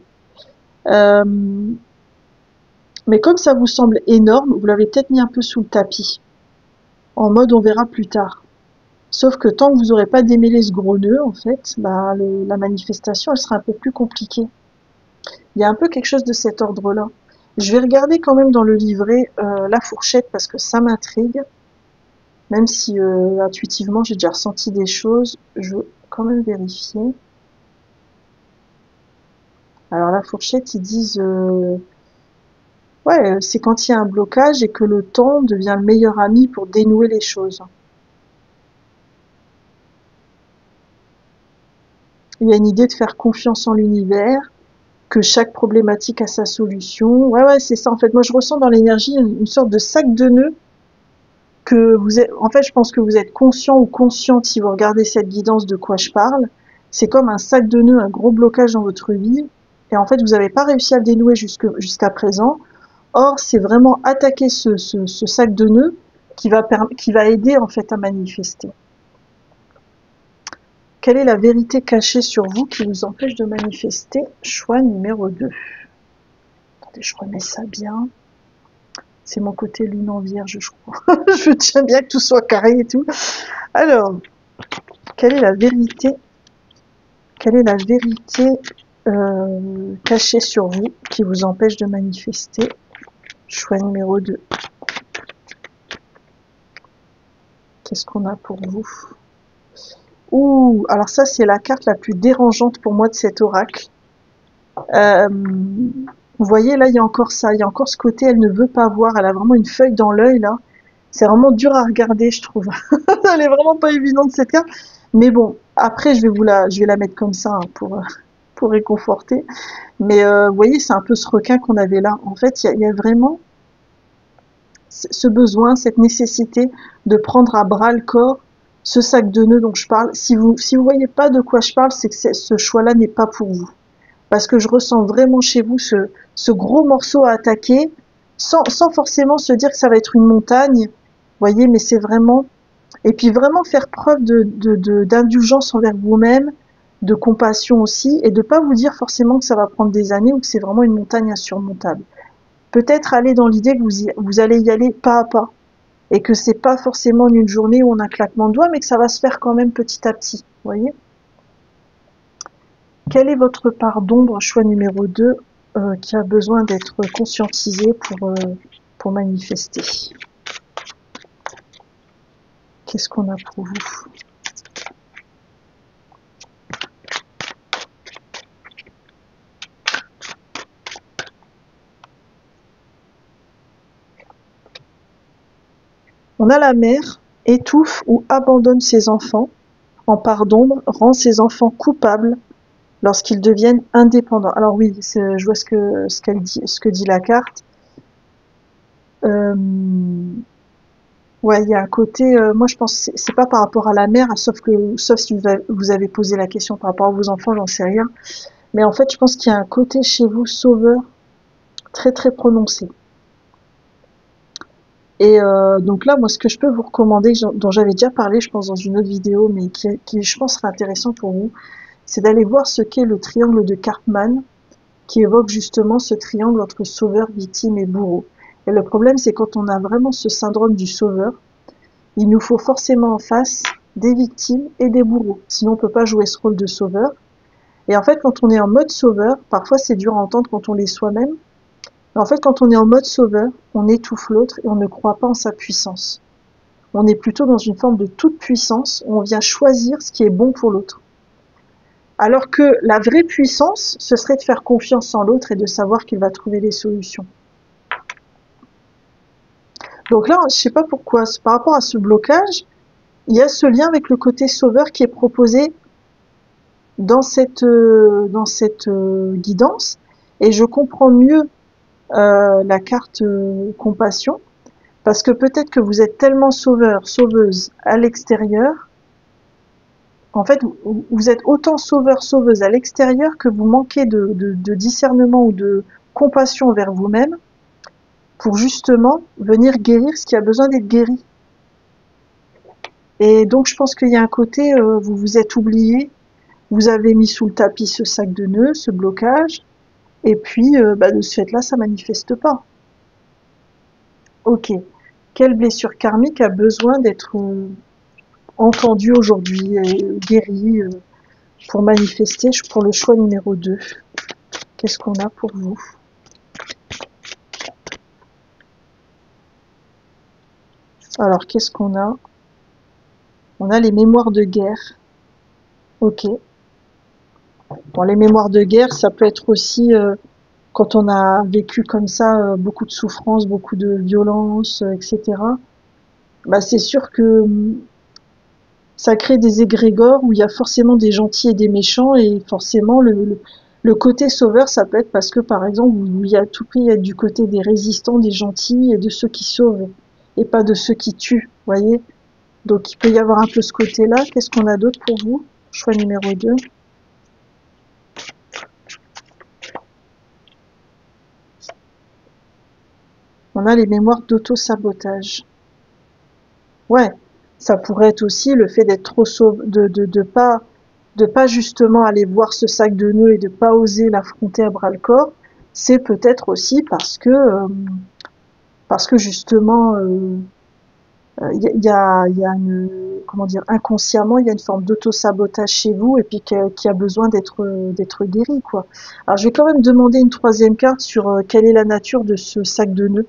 Speaker 1: mais comme ça vous semble énorme, vous l'avez peut-être mis un peu sous le tapis, en mode on verra plus tard. Sauf que tant que vous n'aurez pas démêlé ce gros nœud, en fait, bah, la manifestation elle sera un peu plus compliquée. Il y a un peu quelque chose de cet ordre-là. Je vais regarder quand même dans le livret la fourchette parce que ça m'intrigue. Même si intuitivement j'ai déjà ressenti des choses, je veux quand même vérifier. Alors la fourchette, ils disent ouais, c'est quand il y a un blocage et que le temps devient le meilleur ami pour dénouer les choses. Il y a une idée de faire confiance en l'univers, que chaque problématique a sa solution. Ouais, c'est ça en fait. Moi je ressens dans l'énergie une sorte de sac de nœuds que vous êtes, en fait, je pense que vous êtes conscient ou consciente si vous regardez cette guidance de quoi je parle. C'est comme un sac de nœuds, un gros blocage dans votre vie. Et en fait, vous n'avez pas réussi à le dénouer jusqu'à présent. Or, c'est vraiment attaquer ce sac de nœuds qui va aider, en fait, à manifester. Quelle est la vérité cachée sur vous qui vous empêche de manifester? Choix numéro 2. Attendez, je remets ça bien. C'est mon côté lune en vierge, je crois. Je tiens bien que tout soit carré et tout. Alors, quelle est la vérité cachée sur vous qui vous empêche de manifester? Choix numéro 2. Qu'est-ce qu'on a pour vous? Ouh, alors ça c'est la carte la plus dérangeante pour moi de cet oracle. Vous voyez, là, il y a encore ça. Il y a encore ce côté, elle ne veut pas voir. Elle a vraiment une feuille dans l'œil, là. C'est vraiment dur à regarder, je trouve. Elle est vraiment pas évidente, cette carte. Mais bon, après, je vais la mettre comme ça, hein, pour réconforter. Mais, vous voyez, c'est un peu ce requin qu'on avait là. En fait, il y a vraiment ce besoin, cette nécessité de prendre à bras le corps ce sac de nœuds dont je parle. Si vous voyez pas de quoi je parle, c'est que ce choix-là n'est pas pour vous. Parce que je ressens vraiment chez vous ce gros morceau à attaquer, sans forcément se dire que ça va être une montagne, voyez, mais c'est vraiment, et puis vraiment faire preuve d'indulgence envers vous-même, de compassion aussi, et de pas vous dire forcément que ça va prendre des années ou que c'est vraiment une montagne insurmontable. Peut-être aller dans l'idée que vous allez y aller pas à pas, et que c'est pas forcément en une journée ou en un claquement de doigts, mais que ça va se faire quand même petit à petit, voyez. Quelle est votre part d'ombre, choix numéro 2, qui a besoin d'être conscientisé pour manifester? Qu'est-ce qu'on a pour vous? On a la mère, étouffe ou abandonne ses enfants, en part d'ombre, rend ses enfants coupables lorsqu'ils deviennent indépendants. Alors oui, je vois qu'elle dit, ce que dit la carte. Euh, ouais, il y a un côté, moi je pense que c'est pas par rapport à la mère, sauf si vous avez posé la question par rapport à vos enfants, j'en sais rien. Mais en fait, je pense qu'il y a un côté chez vous sauveur très très prononcé. Et donc là, moi, ce que je peux vous recommander, dont j'avais déjà parlé, je pense, dans une autre vidéo, mais qui je pense, sera intéressant pour vous, c'est d'aller voir ce qu'est le triangle de Karpman, qui évoque justement ce triangle entre sauveur, victime et bourreau. Et le problème, c'est quand on a vraiment ce syndrome du sauveur, il nous faut forcément en face des victimes et des bourreaux. Sinon, on peut pas jouer ce rôle de sauveur. Et en fait, quand on est en mode sauveur, parfois c'est dur à entendre quand on l'est soi-même, mais en fait, quand on est en mode sauveur, on étouffe l'autre et on ne croit pas en sa puissance. On est plutôt dans une forme de toute puissance où on vient choisir ce qui est bon pour l'autre. Alors que la vraie puissance, ce serait de faire confiance en l'autre et de savoir qu'il va trouver des solutions. Donc là, je sais pas pourquoi, par rapport à ce blocage, il y a ce lien avec le côté sauveur qui est proposé dans cette guidance, et je comprends mieux la carte compassion, parce que peut-être que vous êtes tellement sauveur, sauveuse à l'extérieur, en fait, vous êtes autant sauveur, sauveuse à l'extérieur que vous manquez de discernement ou de compassion envers vous-même pour justement venir guérir ce qui a besoin d'être guéri. Et donc, je pense qu'il y a un côté, vous vous êtes oublié, vous avez mis sous le tapis ce sac de nœuds, ce blocage, et puis de ce fait-là, ça manifeste pas. Ok. Quelle blessure karmique a besoin d'être entendue aujourd'hui, guérie, pour manifester pour le choix numéro 2? Qu'est-ce qu'on a pour vous? Alors, qu'est-ce qu'on a? On a les mémoires de guerre. Ok. Bon, les mémoires de guerre, ça peut être aussi quand on a vécu comme ça beaucoup de souffrance, beaucoup de violence, etc. Bah, c'est sûr que ça crée des égrégores où il y a forcément des gentils et des méchants, et forcément le côté sauveur, ça peut être parce que par exemple, il y a tout prix être du côté des résistants, des gentils et de ceux qui sauvent, et pas de ceux qui tuent, voyez. Donc il peut y avoir un peu ce côté-là. Qu'est-ce qu'on a d'autre pour vous? Choix numéro 2. On a les mémoires d'auto-sabotage. Ouais, ça pourrait être aussi le fait d'être trop sauve, de pas justement aller voir ce sac de nœuds et de pas oser l'affronter à bras le corps. C'est peut-être aussi parce que justement il y a une, comment dire, inconsciemment il y a une forme d'auto-sabotage chez vous, et puis qui a besoin d'être guéri, quoi. Alors je vais quand même demander une troisième carte sur quelle est la nature de ce sac de nœuds.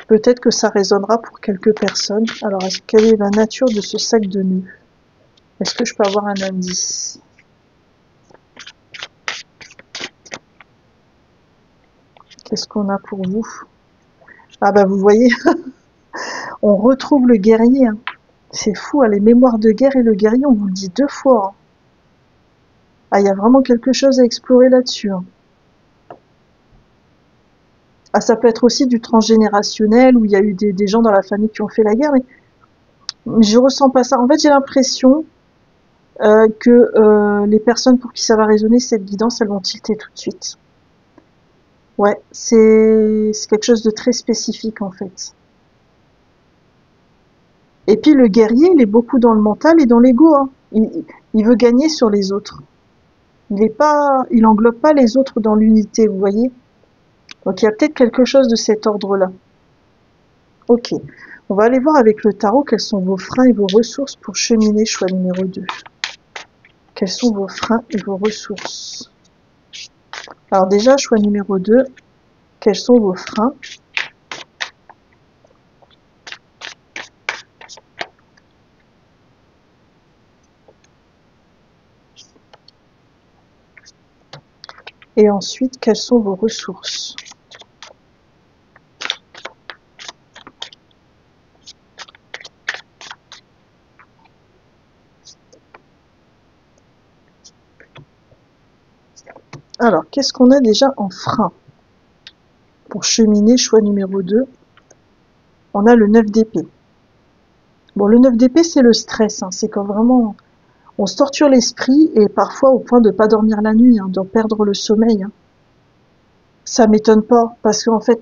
Speaker 1: Peut-être que ça résonnera pour quelques personnes. Alors, quelle est la nature de ce sac de nœuds? Est-ce que je peux avoir un indice? Qu'est-ce qu'on a pour vous? Ah bah vous voyez, on retrouve le guerrier. Hein. C'est fou, hein, les mémoires de guerre et le guerrier, on vous le dit 2 fois. Hein. Ah, il y a vraiment quelque chose à explorer là-dessus. Hein. Ah, ça peut être aussi du transgénérationnel, où il y a eu des gens dans la famille qui ont fait la guerre, mais je ressens pas ça. En fait, j'ai l'impression que les personnes pour qui ça va résonner, cette guidance, elles vont tilter tout de suite. Ouais, c'est quelque chose de très spécifique en fait. Et puis le guerrier, il est beaucoup dans le mental et dans l'ego. Hein. Il veut gagner sur les autres. Il englobe pas les autres dans l'unité, vous voyez. Donc il y a peut-être quelque chose de cet ordre-là. Ok. On va aller voir avec le tarot quels sont vos freins et vos ressources pour cheminer, choix numéro 2. Quels sont vos freins et vos ressources? Alors déjà, choix numéro 2, quels sont vos freins? Et ensuite, quelles sont vos ressources? Alors, qu'est-ce qu'on a déjà en frein? Pour cheminer, choix numéro 2, on a le 9 d'épée. Bon, le 9 d'épée, c'est le stress, hein. C'est quand vraiment on se torture l'esprit et parfois au point de pas dormir la nuit, hein, de perdre le sommeil, hein. Ça m'étonne pas parce qu'en fait,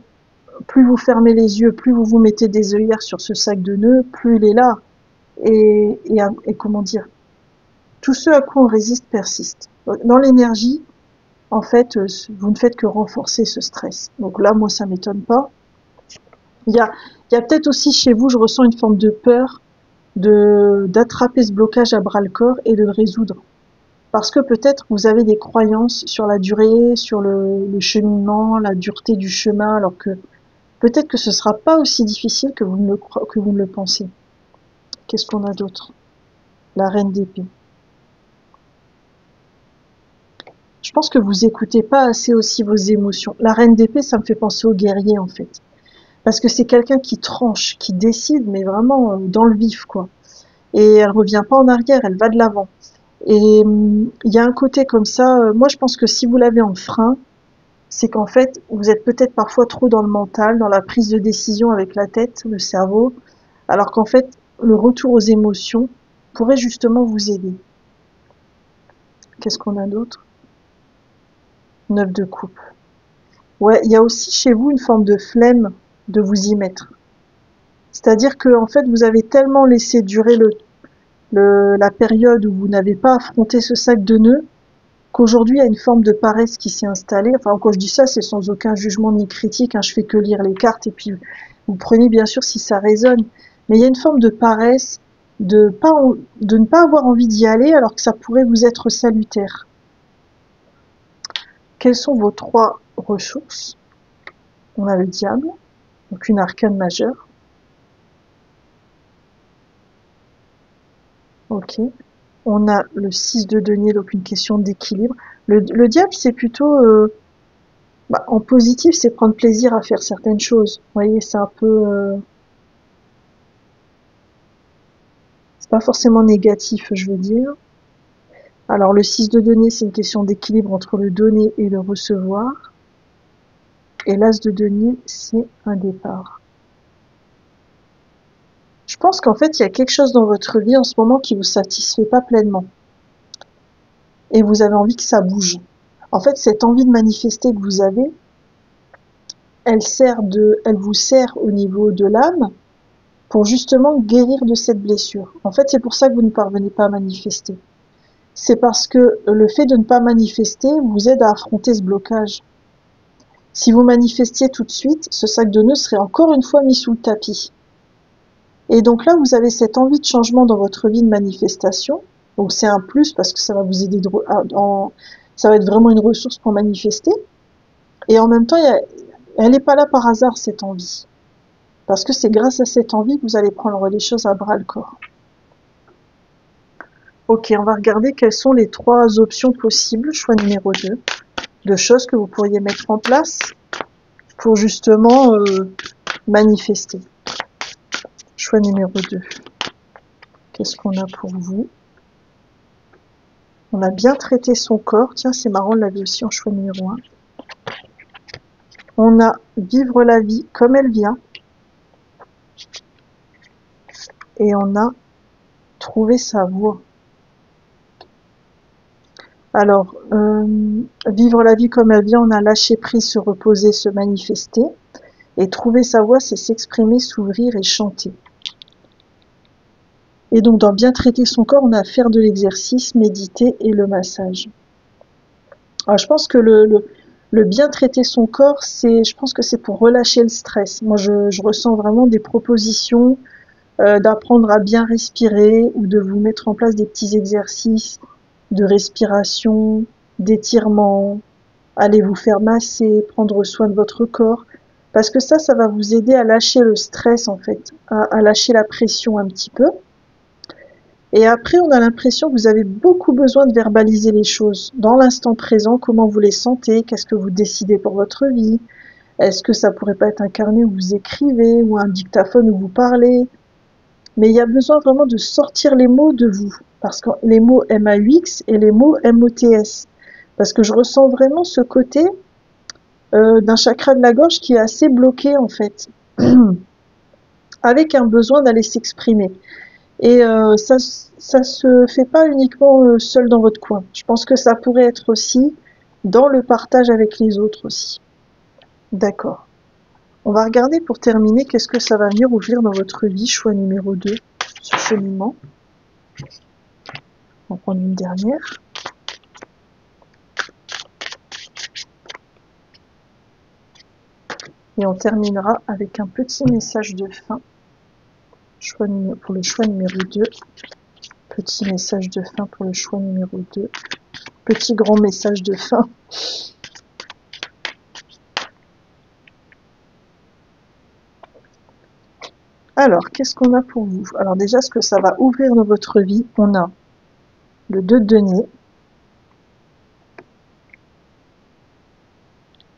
Speaker 1: plus vous fermez les yeux, plus vous vous mettez des œillères sur ce sac de nœuds, plus il est là. Et comment dire, tout ce à quoi on résiste persiste. Dans l'énergie, en fait, vous ne faites que renforcer ce stress. Donc là, moi, ça m'étonne pas. Il y a peut-être aussi chez vous, je ressens une forme de peur d'attraper ce blocage à bras le corps et de le résoudre. Parce que peut-être vous avez des croyances sur la durée, sur le cheminement, la dureté du chemin, alors que peut-être que ce sera pas aussi difficile que que vous ne le pensez. Qu'est-ce qu'on a d'autre? La reine d'épée. Je pense que vous écoutez pas assez aussi vos émotions. La reine d'épée, ça me fait penser au guerrier, en fait. Parce que c'est quelqu'un qui tranche, qui décide, mais vraiment dans le vif, quoi. Et elle revient pas en arrière, elle va de l'avant. Et il y a un côté comme ça, moi je pense que si vous l'avez en frein, c'est qu'en fait, vous êtes peut-être parfois trop dans le mental, dans la prise de décision avec la tête, le cerveau, alors qu'en fait, le retour aux émotions pourrait justement vous aider. Qu'est-ce qu'on a d'autre? 9 de coupe. Ouais, il y a aussi chez vous une forme de flemme de vous y mettre. C'est-à-dire que en fait, vous avez tellement laissé durer la période où vous n'avez pas affronté ce sac de nœuds qu'aujourd'hui, il y a une forme de paresse qui s'est installée. Enfin, quand je dis ça, c'est sans aucun jugement ni critique, hein, je fais que lire les cartes et puis vous prenez bien sûr si ça résonne. Mais il y a une forme de paresse, de ne pas avoir envie d'y aller alors que ça pourrait vous être salutaire. Quelles sont vos 3 ressources? On a le diable, donc une arcane majeure. Ok. On a le 6 de denier, donc une question d'équilibre. Le diable, c'est plutôt, en positif, c'est prendre plaisir à faire certaines choses. Vous voyez, c'est un peu, c'est pas forcément négatif, je veux dire. Alors le 6 de denier, c'est une question d'équilibre entre le donner et le recevoir. Et l'as de denier, c'est un départ. Je pense qu'en fait, il y a quelque chose dans votre vie en ce moment qui vous satisfait pas pleinement. Et vous avez envie que ça bouge. En fait, cette envie de manifester que vous avez, elle vous sert au niveau de l'âme pour justement guérir de cette blessure. En fait, c'est pour ça que vous ne parvenez pas à manifester. C'est parce que le fait de ne pas manifester vous aide à affronter ce blocage. Si vous manifestiez tout de suite, ce sac de nœuds serait encore une fois mis sous le tapis. Et donc là, vous avez cette envie de changement dans votre vie de manifestation. Donc c'est un plus parce que ça va vous aider, ça va être vraiment une ressource pour manifester. Et en même temps, elle n'est pas là par hasard, cette envie. Parce que c'est grâce à cette envie que vous allez prendre les choses à bras le corps. Ok, on va regarder quelles sont les 3 options possibles, choix numéro 2, de choses que vous pourriez mettre en place pour justement manifester. Choix numéro 2. Qu'est-ce qu'on a pour vous? On a bien traité son corps. Tiens, c'est marrant, on l'avait aussi en choix numéro 1. On a vivre la vie comme elle vient. Et on a trouvé sa voie. Alors, vivre la vie comme elle vient, on a lâché prise, se reposer, se manifester. Et trouver sa voie, c'est s'exprimer, s'ouvrir et chanter. Et donc, dans bien traiter son corps, on a à faire de l'exercice, méditer et le massage. Alors, je pense que le bien traiter son corps, je pense que c'est pour relâcher le stress. Moi, je ressens vraiment des propositions d'apprendre à bien respirer ou de vous mettre en place des petits exercices de respiration, d'étirement, allez vous faire masser, prendre soin de votre corps, parce que ça va vous aider à lâcher le stress en fait, à lâcher la pression un petit peu. Et après, on a l'impression que vous avez beaucoup besoin de verbaliser les choses. Dans l'instant présent, comment vous les sentez, qu'est-ce que vous décidez pour votre vie, est-ce que ça pourrait pas être un carnet où vous écrivez, ou un dictaphone où vous parlez. Mais il y a besoin vraiment de sortir les mots de vous, parce que les mots MAUX et les mots MOTS. Parce que je ressens vraiment ce côté d'un chakra de la gorge qui est assez bloqué en fait, avec un besoin d'aller s'exprimer. Et ça se fait pas uniquement seul dans votre coin. Je pense que ça pourrait être aussi dans le partage avec les autres aussi. D'accord. On va regarder pour terminer qu'est-ce que ça va venir ouvrir dans votre vie, choix numéro 2, ce cheminement. On va prendre une dernière. Et on terminera avec un petit message de fin pour le choix numéro 2. Petit message de fin pour le choix numéro 2. Petit grand message de fin. Alors, qu'est-ce qu'on a pour vous? Alors déjà, ce que ça va ouvrir dans votre vie, on a le 2 de denier,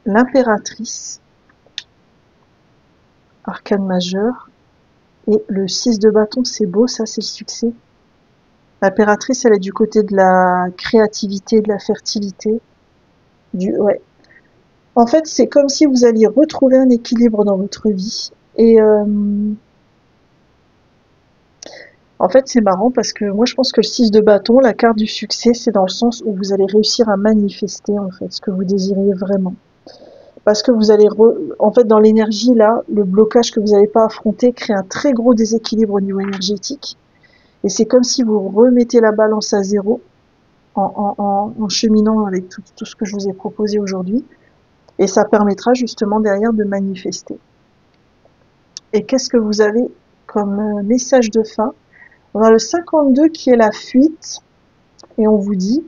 Speaker 1: l'impératrice, arcane majeur, et le 6 de bâton, c'est beau, ça c'est le succès. L'impératrice, elle est du côté de la créativité, de la fertilité. Ouais. En fait, c'est comme si vous alliez retrouver un équilibre dans votre vie. Et en fait, c'est marrant parce que moi, je pense que le 6 de bâton, la carte du succès, c'est dans le sens où vous allez réussir à manifester en fait ce que vous désiriez vraiment. Parce que vous allez, en fait, dans l'énergie là, le blocage que vous n'avez pas affronté crée un très gros déséquilibre au niveau énergétique. Et c'est comme si vous remettez la balance à zéro en cheminant avec tout ce que je vous ai proposé aujourd'hui. Et ça permettra justement derrière de manifester. Et qu'est-ce que vous avez comme message de fin? On a le 52 qui est la fuite. Et on vous dit,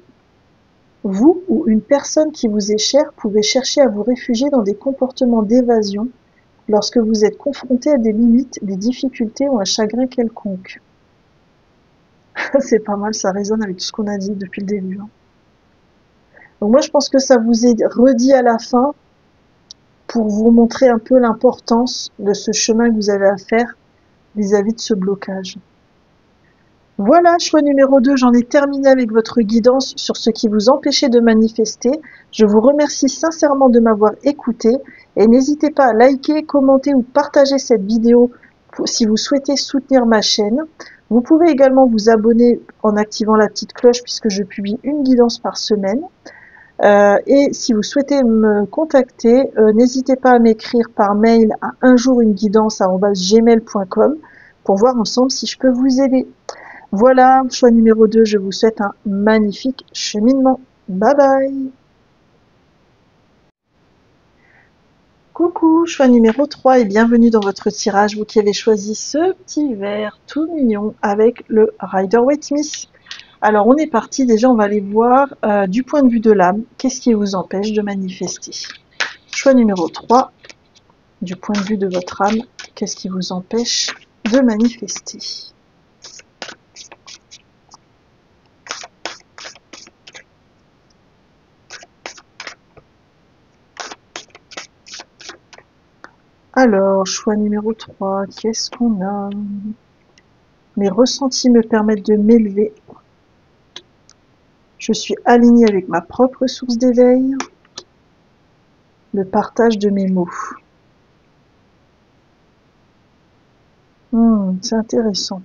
Speaker 1: vous ou une personne qui vous est chère pouvez chercher à vous réfugier dans des comportements d'évasion lorsque vous êtes confronté à des limites, des difficultés ou un chagrin quelconque. C'est pas mal, ça résonne avec tout ce qu'on a dit depuis le début. Donc moi, je pense que ça vous est redit à la fin pour vous montrer un peu l'importance de ce chemin que vous avez à faire vis-à-vis de ce blocage. Voilà, choix numéro 2, j'en ai terminé avec votre guidance sur ce qui vous empêchait de manifester. Je vous remercie sincèrement de m'avoir écouté et n'hésitez pas à liker, commenter ou partager cette vidéo si vous souhaitez soutenir ma chaîne. Vous pouvez également vous abonner en activant la petite cloche puisque je publie une guidance par semaine. Et si vous souhaitez me contacter, n'hésitez pas à m'écrire par mail à unjourunguidance@gmail.com pour voir ensemble si je peux vous aider. Voilà, choix numéro 2, je vous souhaite un magnifique cheminement. Bye bye. Coucou, choix numéro 3 et bienvenue dans votre tirage, vous qui avez choisi ce petit verre tout mignon avec le Rider-Waite Smith. Alors on est parti, déjà on va aller voir du point de vue de l'âme, qu'est-ce qui vous empêche de manifester. Choix numéro 3, du point de vue de votre âme, qu'est-ce qui vous empêche de manifester. Alors, choix numéro 3, qu'est-ce qu'on a? Mes ressentis me permettent de m'élever. Je suis alignée avec ma propre source d'éveil. Le partage de mes mots. C'est intéressant.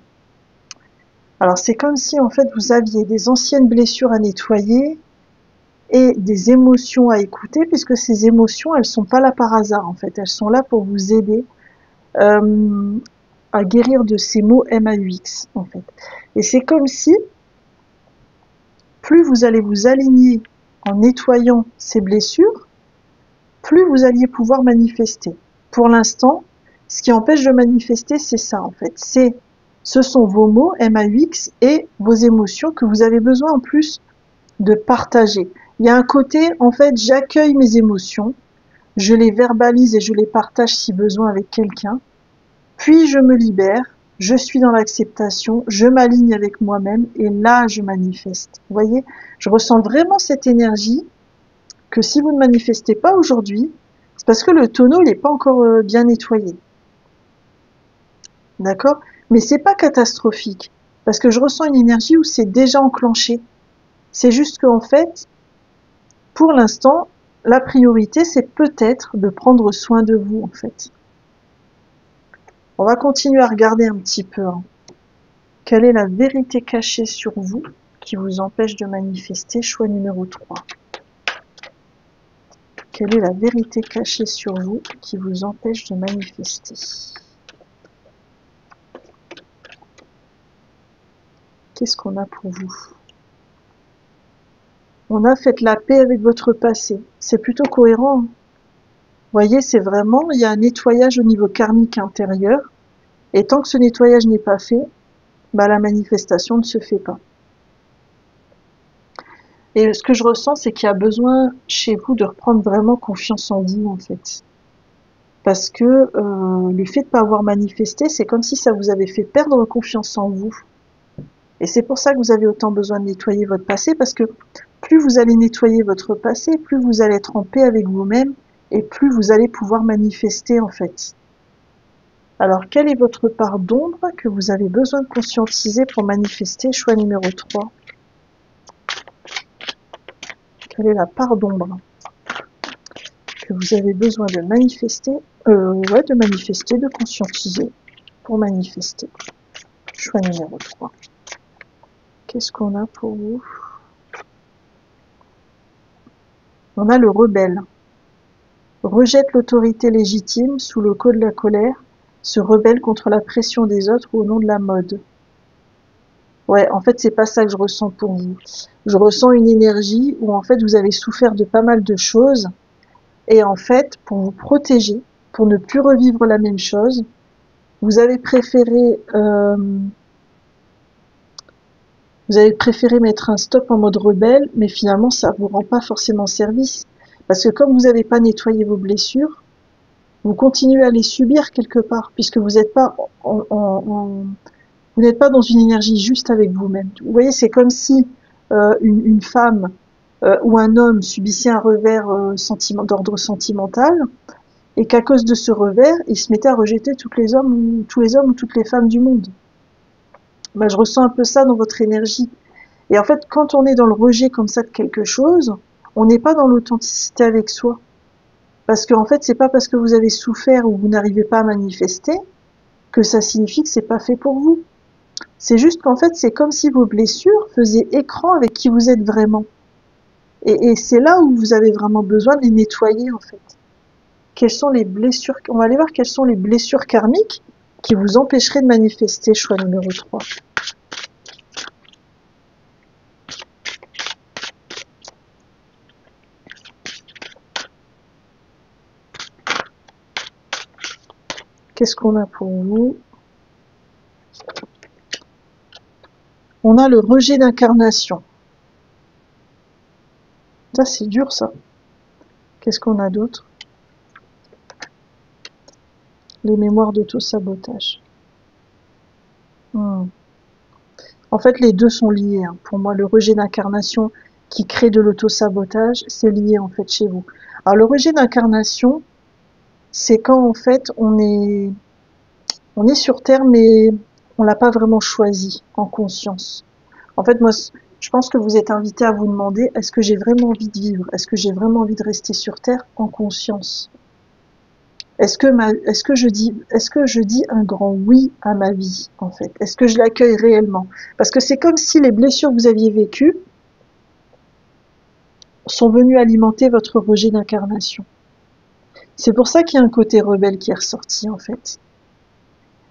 Speaker 1: Alors, c'est comme si, en fait, vous aviez des anciennes blessures à nettoyer et des émotions à écouter, puisque ces émotions, elles sont pas là par hasard, en fait. Elles sont là pour vous aider à guérir de ces mots MAUX, en fait. Et c'est comme si, plus vous allez vous aligner en nettoyant ces blessures, plus vous alliez pouvoir manifester. Pour l'instant, ce qui empêche de manifester, c'est ça, en fait. Ce sont vos mots MAUX et vos émotions que vous avez besoin, en plus, de partager. Il y a un côté, en fait, j'accueille mes émotions, je les verbalise et je les partage si besoin avec quelqu'un, puis je me libère, je suis dans l'acceptation, je m'aligne avec moi-même et là je manifeste. Vous voyez, je ressens vraiment cette énergie que si vous ne manifestez pas aujourd'hui, c'est parce que le tonneau n'est pas encore bien nettoyé. D'accord? Mais c'est pas catastrophique parce que je ressens une énergie où c'est déjà enclenché. C'est juste qu'en fait, pour l'instant, la priorité, c'est peut-être de prendre soin de vous, en fait. On va continuer à regarder un petit peu, hein. Quelle est la vérité cachée sur vous qui vous empêche de manifester? Choix numéro 3. Quelle est la vérité cachée sur vous qui vous empêche de manifester? Qu'est-ce qu'on a pour vous? On a fait la paix avec votre passé. C'est plutôt cohérent, hein. Vous voyez, c'est vraiment, il y a un nettoyage au niveau karmique intérieur. Et tant que ce nettoyage n'est pas fait, bah, la manifestation ne se fait pas. Et ce que je ressens, c'est qu'il y a besoin chez vous de reprendre vraiment confiance en vous, en fait. Parce que le fait de ne pas avoir manifesté, c'est comme si ça vous avait fait perdre confiance en vous. Et c'est pour ça que vous avez autant besoin de nettoyer votre passé, parce que plus vous allez nettoyer votre passé, plus vous allez être en paix avec vous-même, et plus vous allez pouvoir manifester, en fait. Alors, quelle est votre part d'ombre que vous avez besoin de conscientiser pour manifester? Choix numéro 3. Quelle est la part d'ombre que vous avez besoin de manifester, de conscientiser pour manifester? Choix numéro 3. Qu'est-ce qu'on a pour vous? On a le rebelle. Rejette l'autorité légitime sous le coup de la colère, se rebelle contre la pression des autres au nom de la mode. Ouais, en fait, c'est pas ça que je ressens pour vous. Je ressens une énergie où, en fait, vous avez souffert de pas mal de choses. Et en fait, pour vous protéger, pour ne plus revivre la même chose, vous avez préféré mettre un stop en mode rebelle, mais finalement, ça vous rend pas forcément service. Parce que comme vous n'avez pas nettoyé vos blessures, vous continuez à les subir quelque part, puisque vous n'êtes pas vous n'êtes pas dans une énergie juste avec vous-même. Vous voyez, c'est comme si une femme ou un homme subissait un revers d'ordre sentimental, et qu'à cause de ce revers, il se mettait à rejeter tous les hommes ou toutes les femmes du monde. Ben, je ressens un peu ça dans votre énergie. Et en fait, quand on est dans le rejet comme ça de quelque chose, on n'est pas dans l'authenticité avec soi. Parce qu'en fait, c'est pas parce que vous avez souffert ou vous n'arrivez pas à manifester que ça signifie que c'est pas fait pour vous. C'est juste qu'en fait, c'est comme si vos blessures faisaient écran avec qui vous êtes vraiment. Et c'est là où vous avez vraiment besoin de les nettoyer, en fait. Quelles sont les blessures, on va aller voir quelles sont les blessures karmiques qui vous empêcheraient de manifester, choix numéro 3. Qu'est-ce qu'on a pour vous? On a le rejet d'incarnation. Ça, c'est dur, ça. Qu'est-ce qu'on a d'autre? Les mémoires d'auto-sabotage. En fait, les deux sont liés, hein. Pour moi, le rejet d'incarnation qui crée de l'auto-sabotage, c'est lié, en fait, chez vous. Alors, le rejet d'incarnation, c'est quand, en fait, on est sur Terre, mais on l'a pas vraiment choisi en conscience. En fait, moi, je pense que vous êtes invité à vous demander, est-ce que j'ai vraiment envie de vivre? Est-ce que j'ai vraiment envie de rester sur Terre en conscience? Est-ce que je dis un grand oui à ma vie, en fait? Est-ce que je l'accueille réellement? Parce que c'est comme si les blessures que vous aviez vécues sont venues alimenter votre rejet d'incarnation. C'est pour ça qu'il y a un côté rebelle qui est ressorti, en fait.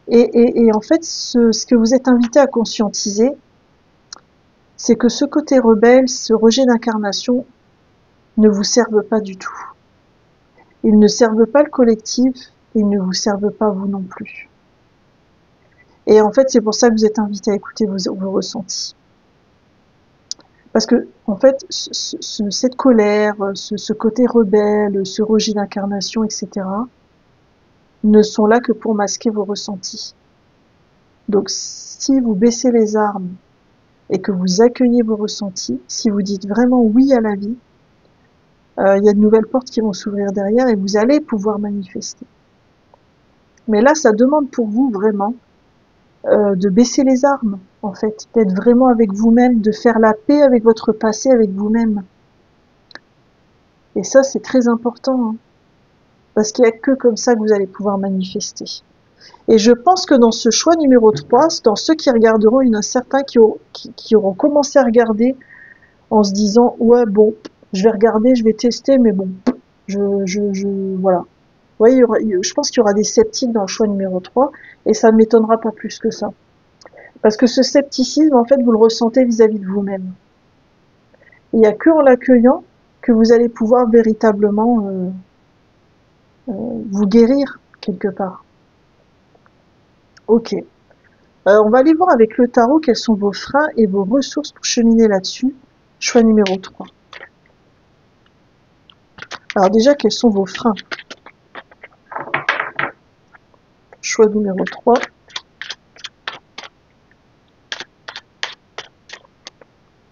Speaker 1: Et en fait, ce que vous êtes invité à conscientiser, c'est que ce côté rebelle, ce rejet d'incarnation, ne vous servent pas du tout. Ils ne servent pas le collectif, ils ne vous servent pas vous non plus. Et en fait, c'est pour ça que vous êtes invité à écouter vos ressentis. Parce que, en fait, cette colère, ce côté rebelle, ce rejet d'incarnation, etc., ne sont là que pour masquer vos ressentis. Donc, si vous baissez les armes et que vous accueillez vos ressentis, si vous dites vraiment oui à la vie, il y a de nouvelles portes qui vont s'ouvrir derrière et vous allez pouvoir manifester. Mais là, ça demande pour vous vraiment de baisser les armes, en fait, d'être vraiment avec vous-même, de faire la paix avec votre passé, avec vous-même. Et ça, c'est très important, hein, parce qu'il n'y a que comme ça que vous allez pouvoir manifester. Et je pense que dans ce choix numéro 3, dans ceux qui regarderont, il y en a certains qui auront commencé à regarder en se disant « Ouais, bon, je vais regarder, je vais tester, mais bon, voilà. » Vous voyez, je pense qu'il y aura des sceptiques dans le choix numéro 3, et ça ne m'étonnera pas plus que ça. Parce que ce scepticisme, en fait, vous le ressentez vis-à-vis de vous-même. Il n'y a que en l'accueillant que vous allez pouvoir véritablement vous guérir quelque part. Ok. On va aller voir avec le tarot quels sont vos freins et vos ressources pour cheminer là-dessus. Choix numéro 3. Alors déjà, quels sont vos freins? Choix numéro 3.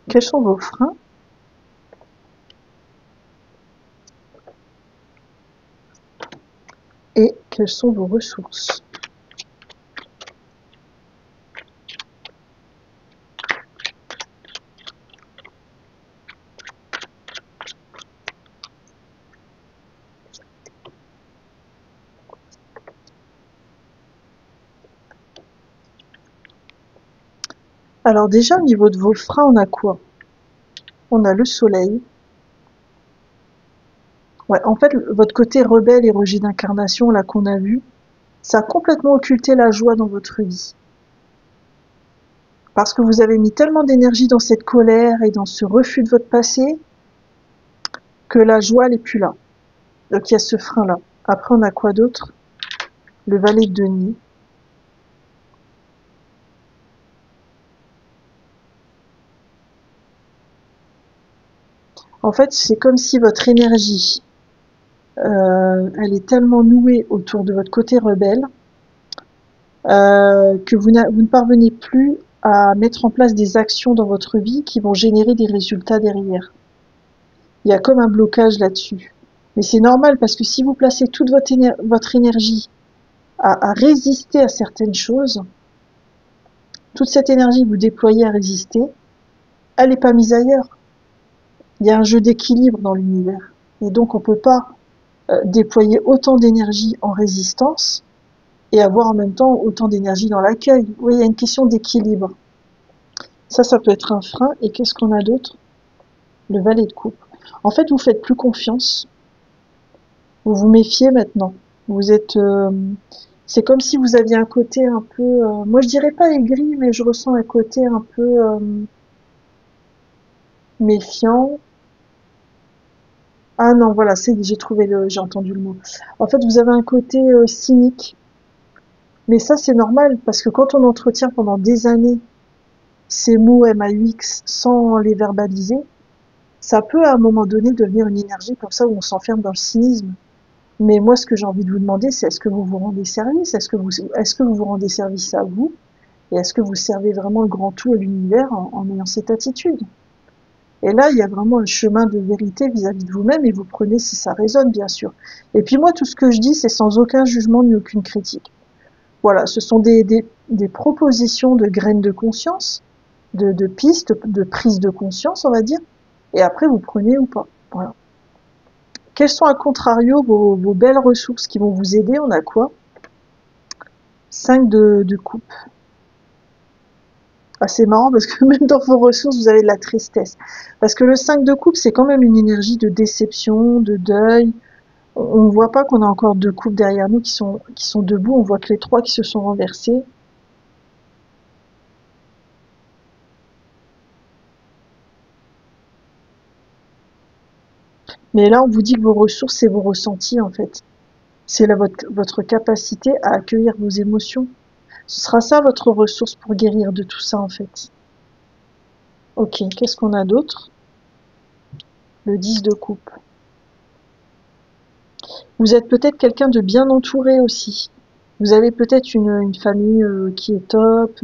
Speaker 1: Quels sont vos freins? Et quelles sont vos ressources? Alors déjà, au niveau de vos freins, on a quoi? On a le soleil. Ouais, en fait, votre côté rebelle et rejet d'incarnation, là, qu'on a vu, ça a complètement occulté la joie dans votre vie. Parce que vous avez mis tellement d'énergie dans cette colère et dans ce refus de votre passé, que la joie, elle est plus là. Donc il y a ce frein-là. Après, on a quoi d'autre? Le valet de denier. En fait, c'est comme si votre énergie, elle est tellement nouée autour de votre côté rebelle, que vous ne parvenez plus à mettre en place des actions dans votre vie qui vont générer des résultats derrière. Il y a comme un blocage là-dessus. Mais c'est normal parce que si vous placez toute votre énergie à résister à certaines choses, toute cette énergie que vous déployez à résister, elle n'est pas mise ailleurs. Il y a un jeu d'équilibre dans l'univers. Et donc on peut pas déployer autant d'énergie en résistance et avoir en même temps autant d'énergie dans l'accueil. Oui, il y a une question d'équilibre. Ça peut être un frein. Et qu'est-ce qu'on a d'autre? Le valet de coupe. En fait, vous faites plus confiance. Vous vous méfiez maintenant. Vous êtes... c'est comme si vous aviez un côté un peu... moi, je dirais pas aigri, mais je ressens un côté un peu méfiant. Ah non, voilà, j'ai entendu le mot. En fait, vous avez un côté cynique. Mais ça, c'est normal, parce que quand on entretient pendant des années ces mots MAUX sans les verbaliser, ça peut à un moment donné devenir une énergie comme ça où on s'enferme dans le cynisme. Mais moi, ce que j'ai envie de vous demander, c'est est-ce que vous vous rendez service? Est-ce que vous vous rendez service à vous? Et est-ce que vous servez vraiment le grand tout à l'univers en ayant cette attitude? Et là, il y a vraiment un chemin de vérité vis-à-vis de vous-même et vous prenez si ça résonne, bien sûr. Et puis moi, tout ce que je dis, c'est sans aucun jugement ni aucune critique. Voilà, ce sont des propositions de graines de conscience, de pistes, de prise de conscience, on va dire. Et après, vous prenez ou pas. Voilà. Quelles sont à contrario vos belles ressources qui vont vous aider? On a quoi? 5 de coupe. Ah, c'est marrant parce que même dans vos ressources, vous avez de la tristesse. Parce que le 5 de coupe, c'est quand même une énergie de déception, de deuil. On ne voit pas qu'on a encore 2 coupes derrière nous qui sont debout. On voit que les 3 qui se sont renversés. Mais là, on vous dit que vos ressources, c'est vos ressentis, en fait. C'est votre capacité à accueillir vos émotions. Ce sera ça votre ressource pour guérir de tout ça, en fait. Ok, qu'est-ce qu'on a d'autre? Le 10 de coupe. Vous êtes peut-être quelqu'un de bien entouré aussi. Vous avez peut-être une famille qui est top.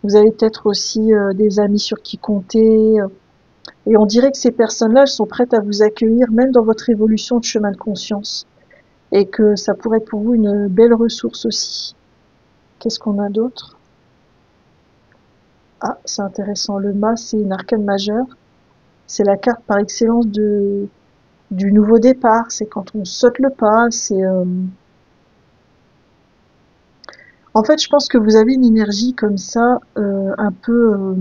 Speaker 1: Vous avez peut-être aussi des amis sur qui compter. Et on dirait que ces personnes-là, elles sont prêtes à vous accueillir même dans votre évolution de chemin de conscience. Et que ça pourrait être pour vous une belle ressource aussi. Qu'est-ce qu'on a d'autre? Ah, c'est intéressant. Le mât, c'est une arcane majeure. C'est la carte par excellence du nouveau départ, c'est quand on saute le pas, c'est... En fait, je pense que vous avez une énergie comme ça, un peu...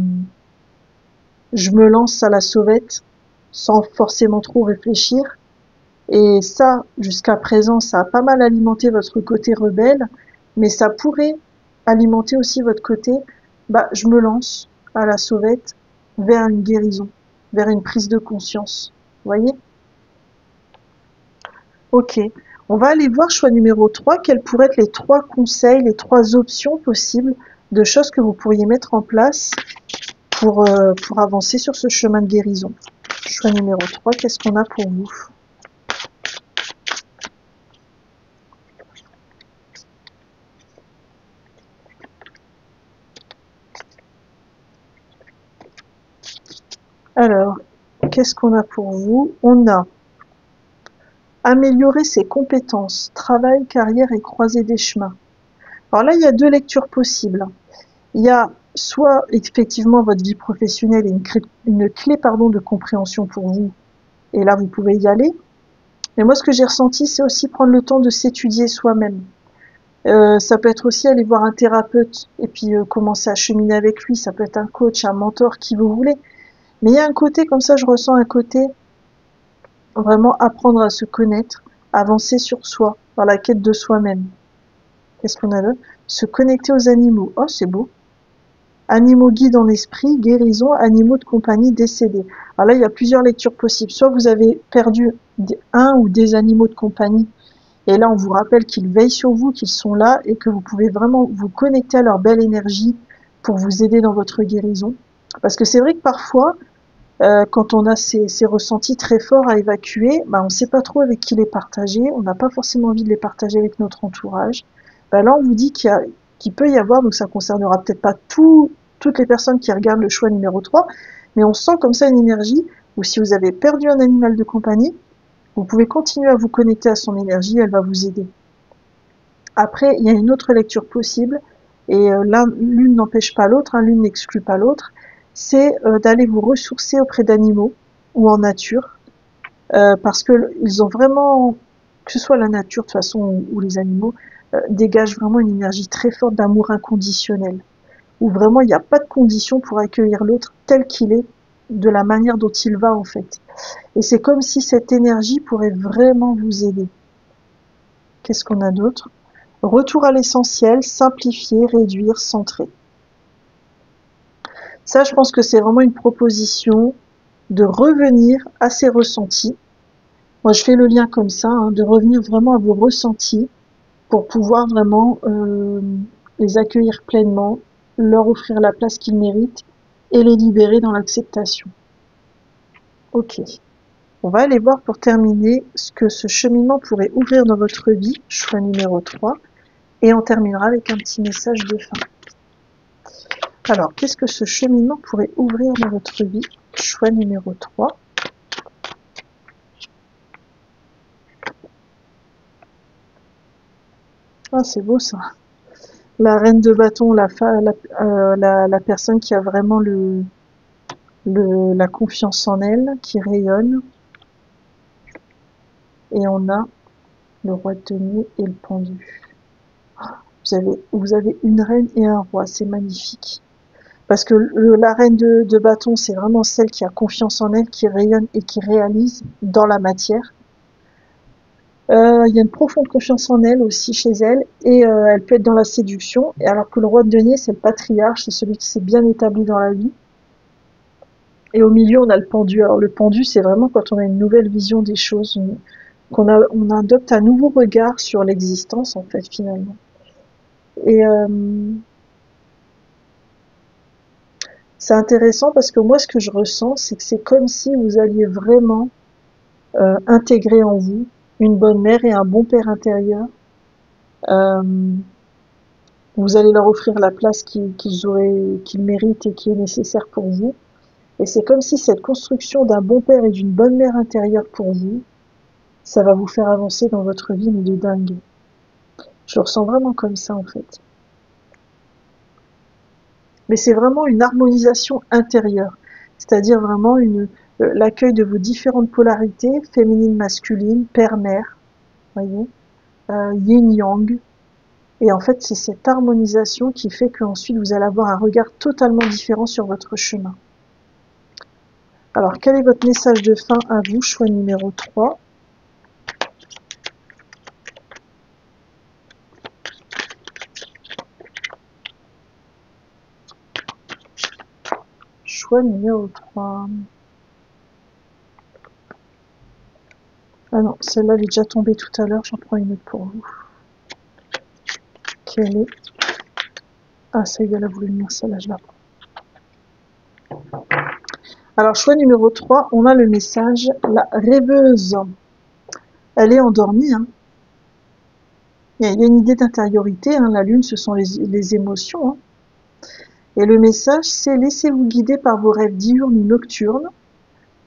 Speaker 1: je me lance à la sauvette, sans forcément trop réfléchir. Et ça, jusqu'à présent, ça a pas mal alimenté votre côté rebelle, mais ça pourrait alimenter aussi votre côté, bah, je me lance à la sauvette vers une guérison, vers une prise de conscience. Vous voyez? Ok. On va aller voir choix numéro 3. Quels pourraient être les 3 conseils, les 3 options possibles de choses que vous pourriez mettre en place pour avancer sur ce chemin de guérison. Choix numéro 3, qu'est-ce qu'on a pour vous? Alors, qu'est-ce qu'on a pour vous? On a améliorer ses compétences, travail, carrière et croiser des chemins. Alors là, il y a 2 lectures possibles. Il y a soit effectivement votre vie professionnelle est une clé de compréhension pour vous, et là vous pouvez y aller. Mais moi, ce que j'ai ressenti, c'est aussi prendre le temps de s'étudier soi-même. Ça peut être aussi aller voir un thérapeute et puis commencer à cheminer avec lui. Ça peut être un coach, un mentor, qui vous voulez. Mais il y a un côté comme ça, je ressens un côté vraiment apprendre à se connaître, avancer sur soi, dans la quête de soi-même. Qu'est-ce qu'on a là? Se connecter aux animaux. Oh, c'est beau. Animaux guides en esprit, guérison, animaux de compagnie décédés. Alors là, il y a plusieurs lectures possibles. Soit vous avez perdu un ou des animaux de compagnie, et là, on vous rappelle qu'ils veillent sur vous, qu'ils sont là, et que vous pouvez vraiment vous connecter à leur belle énergie pour vous aider dans votre guérison. Parce que c'est vrai que parfois, quand on a ces ressentis très forts à évacuer, bah, on ne sait pas trop avec qui les partager, on n'a pas forcément envie de les partager avec notre entourage. Bah, là, on vous dit qu'il peut y avoir, donc ça concernera peut-être pas toutes les personnes qui regardent le choix numéro 3, mais on sent comme ça une énergie où si vous avez perdu un animal de compagnie, vous pouvez continuer à vous connecter à son énergie, elle va vous aider. Après, il y a une autre lecture possible, et là, l'une n'empêche pas l'autre, hein, l'une n'exclut pas l'autre, c'est d'aller vous ressourcer auprès d'animaux ou en nature, parce que ils ont vraiment, que ce soit la nature de toute façon ou les animaux, dégagent vraiment une énergie très forte d'amour inconditionnel, où vraiment il n'y a pas de condition pour accueillir l'autre tel qu'il est, de la manière dont il va en fait. Et c'est comme si cette énergie pourrait vraiment vous aider. Qu'est-ce qu'on a d'autre? Retour à l'essentiel, simplifier, réduire, centrer. Ça, je pense que c'est vraiment une proposition de revenir à ses ressentis. Moi, je fais le lien comme ça, hein, de revenir vraiment à vos ressentis pour pouvoir vraiment les accueillir pleinement, leur offrir la place qu'ils méritent et les libérer dans l'acceptation. Ok. On va aller voir pour terminer ce que ce cheminement pourrait ouvrir dans votre vie, choix numéro 3, et on terminera avec un petit message de fin. Alors, qu'est-ce que ce cheminement pourrait ouvrir dans votre vie, choix numéro 3. Ah, c'est beau ça. La reine de bâton, la personne qui a vraiment la confiance en elle, qui rayonne. Et on a le roi de denier et le pendu. Vous avez une reine et un roi, c'est magnifique. Parce que la reine de bâton, c'est vraiment celle qui a confiance en elle, qui rayonne et qui réalise dans la matière. Il y a une profonde confiance en elle aussi chez elle, et elle peut être dans la séduction. Et alors que le roi de denier, c'est le patriarche, c'est celui qui s'est bien établi dans la vie. Et au milieu, on a le pendu. Alors le pendu, c'est vraiment quand on a une nouvelle vision des choses, on adopte un nouveau regard sur l'existence en fait finalement. Et c'est intéressant parce que moi, ce que je ressens, c'est que c'est comme si vous alliez vraiment intégrer en vous une bonne mère et un bon père intérieur. Euh, vous allez leur offrir la place qu'ils méritent et qui est nécessaire pour vous. Et c'est comme si cette construction d'un bon père et d'une bonne mère intérieure pour vous, ça va vous faire avancer dans votre vie, mais de dingue. Je le ressens vraiment comme ça, en fait. Mais c'est vraiment une harmonisation intérieure. C'est-à-dire vraiment l'accueil de vos différentes polarités, féminine, masculine, père-mère, voyez, yin-yang. Et en fait, c'est cette harmonisation qui fait qu'ensuite vous allez avoir un regard totalement différent sur votre chemin. Alors, quel est votre message de fin à vous? Choix numéro 3. Choix numéro 3. Ah non, celle-là, elle est déjà tombée tout à l'heure. J'en prends une autre pour vous. Quelle est... Ah, ça y est, elle a voulu venir, celle-là, je la prends. Alors, choix numéro 3, on a le message, la rêveuse. Elle est endormie. Hein. Il y a une idée d'intériorité. Hein. La lune, ce sont les émotions. Hein. Et le message, c'est laissez-vous guider par vos rêves diurnes ou nocturnes.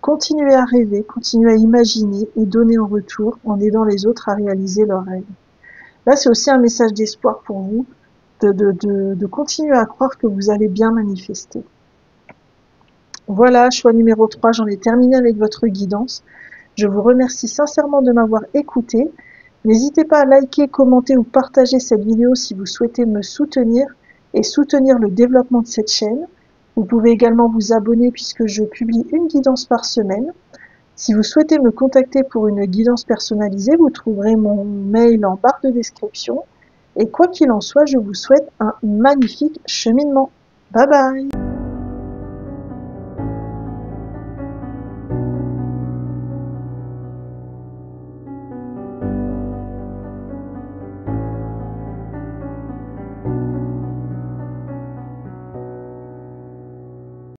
Speaker 1: Continuez à rêver, continuez à imaginer et donner en retour en aidant les autres à réaliser leurs rêves. Là, c'est aussi un message d'espoir pour vous de continuer à croire que vous allez bien manifester. Voilà, choix numéro 3, j'en ai terminé avec votre guidance. Je vous remercie sincèrement de m'avoir écouté. N'hésitez pas à liker, commenter ou partager cette vidéo si vous souhaitez me soutenir et soutenir le développement de cette chaîne. Vous pouvez également vous abonner puisque je publie une guidance par semaine. Si vous souhaitez me contacter pour une guidance personnalisée, vous trouverez mon mail en barre de description. Et quoi qu'il en soit, je vous souhaite un magnifique cheminement. Bye bye!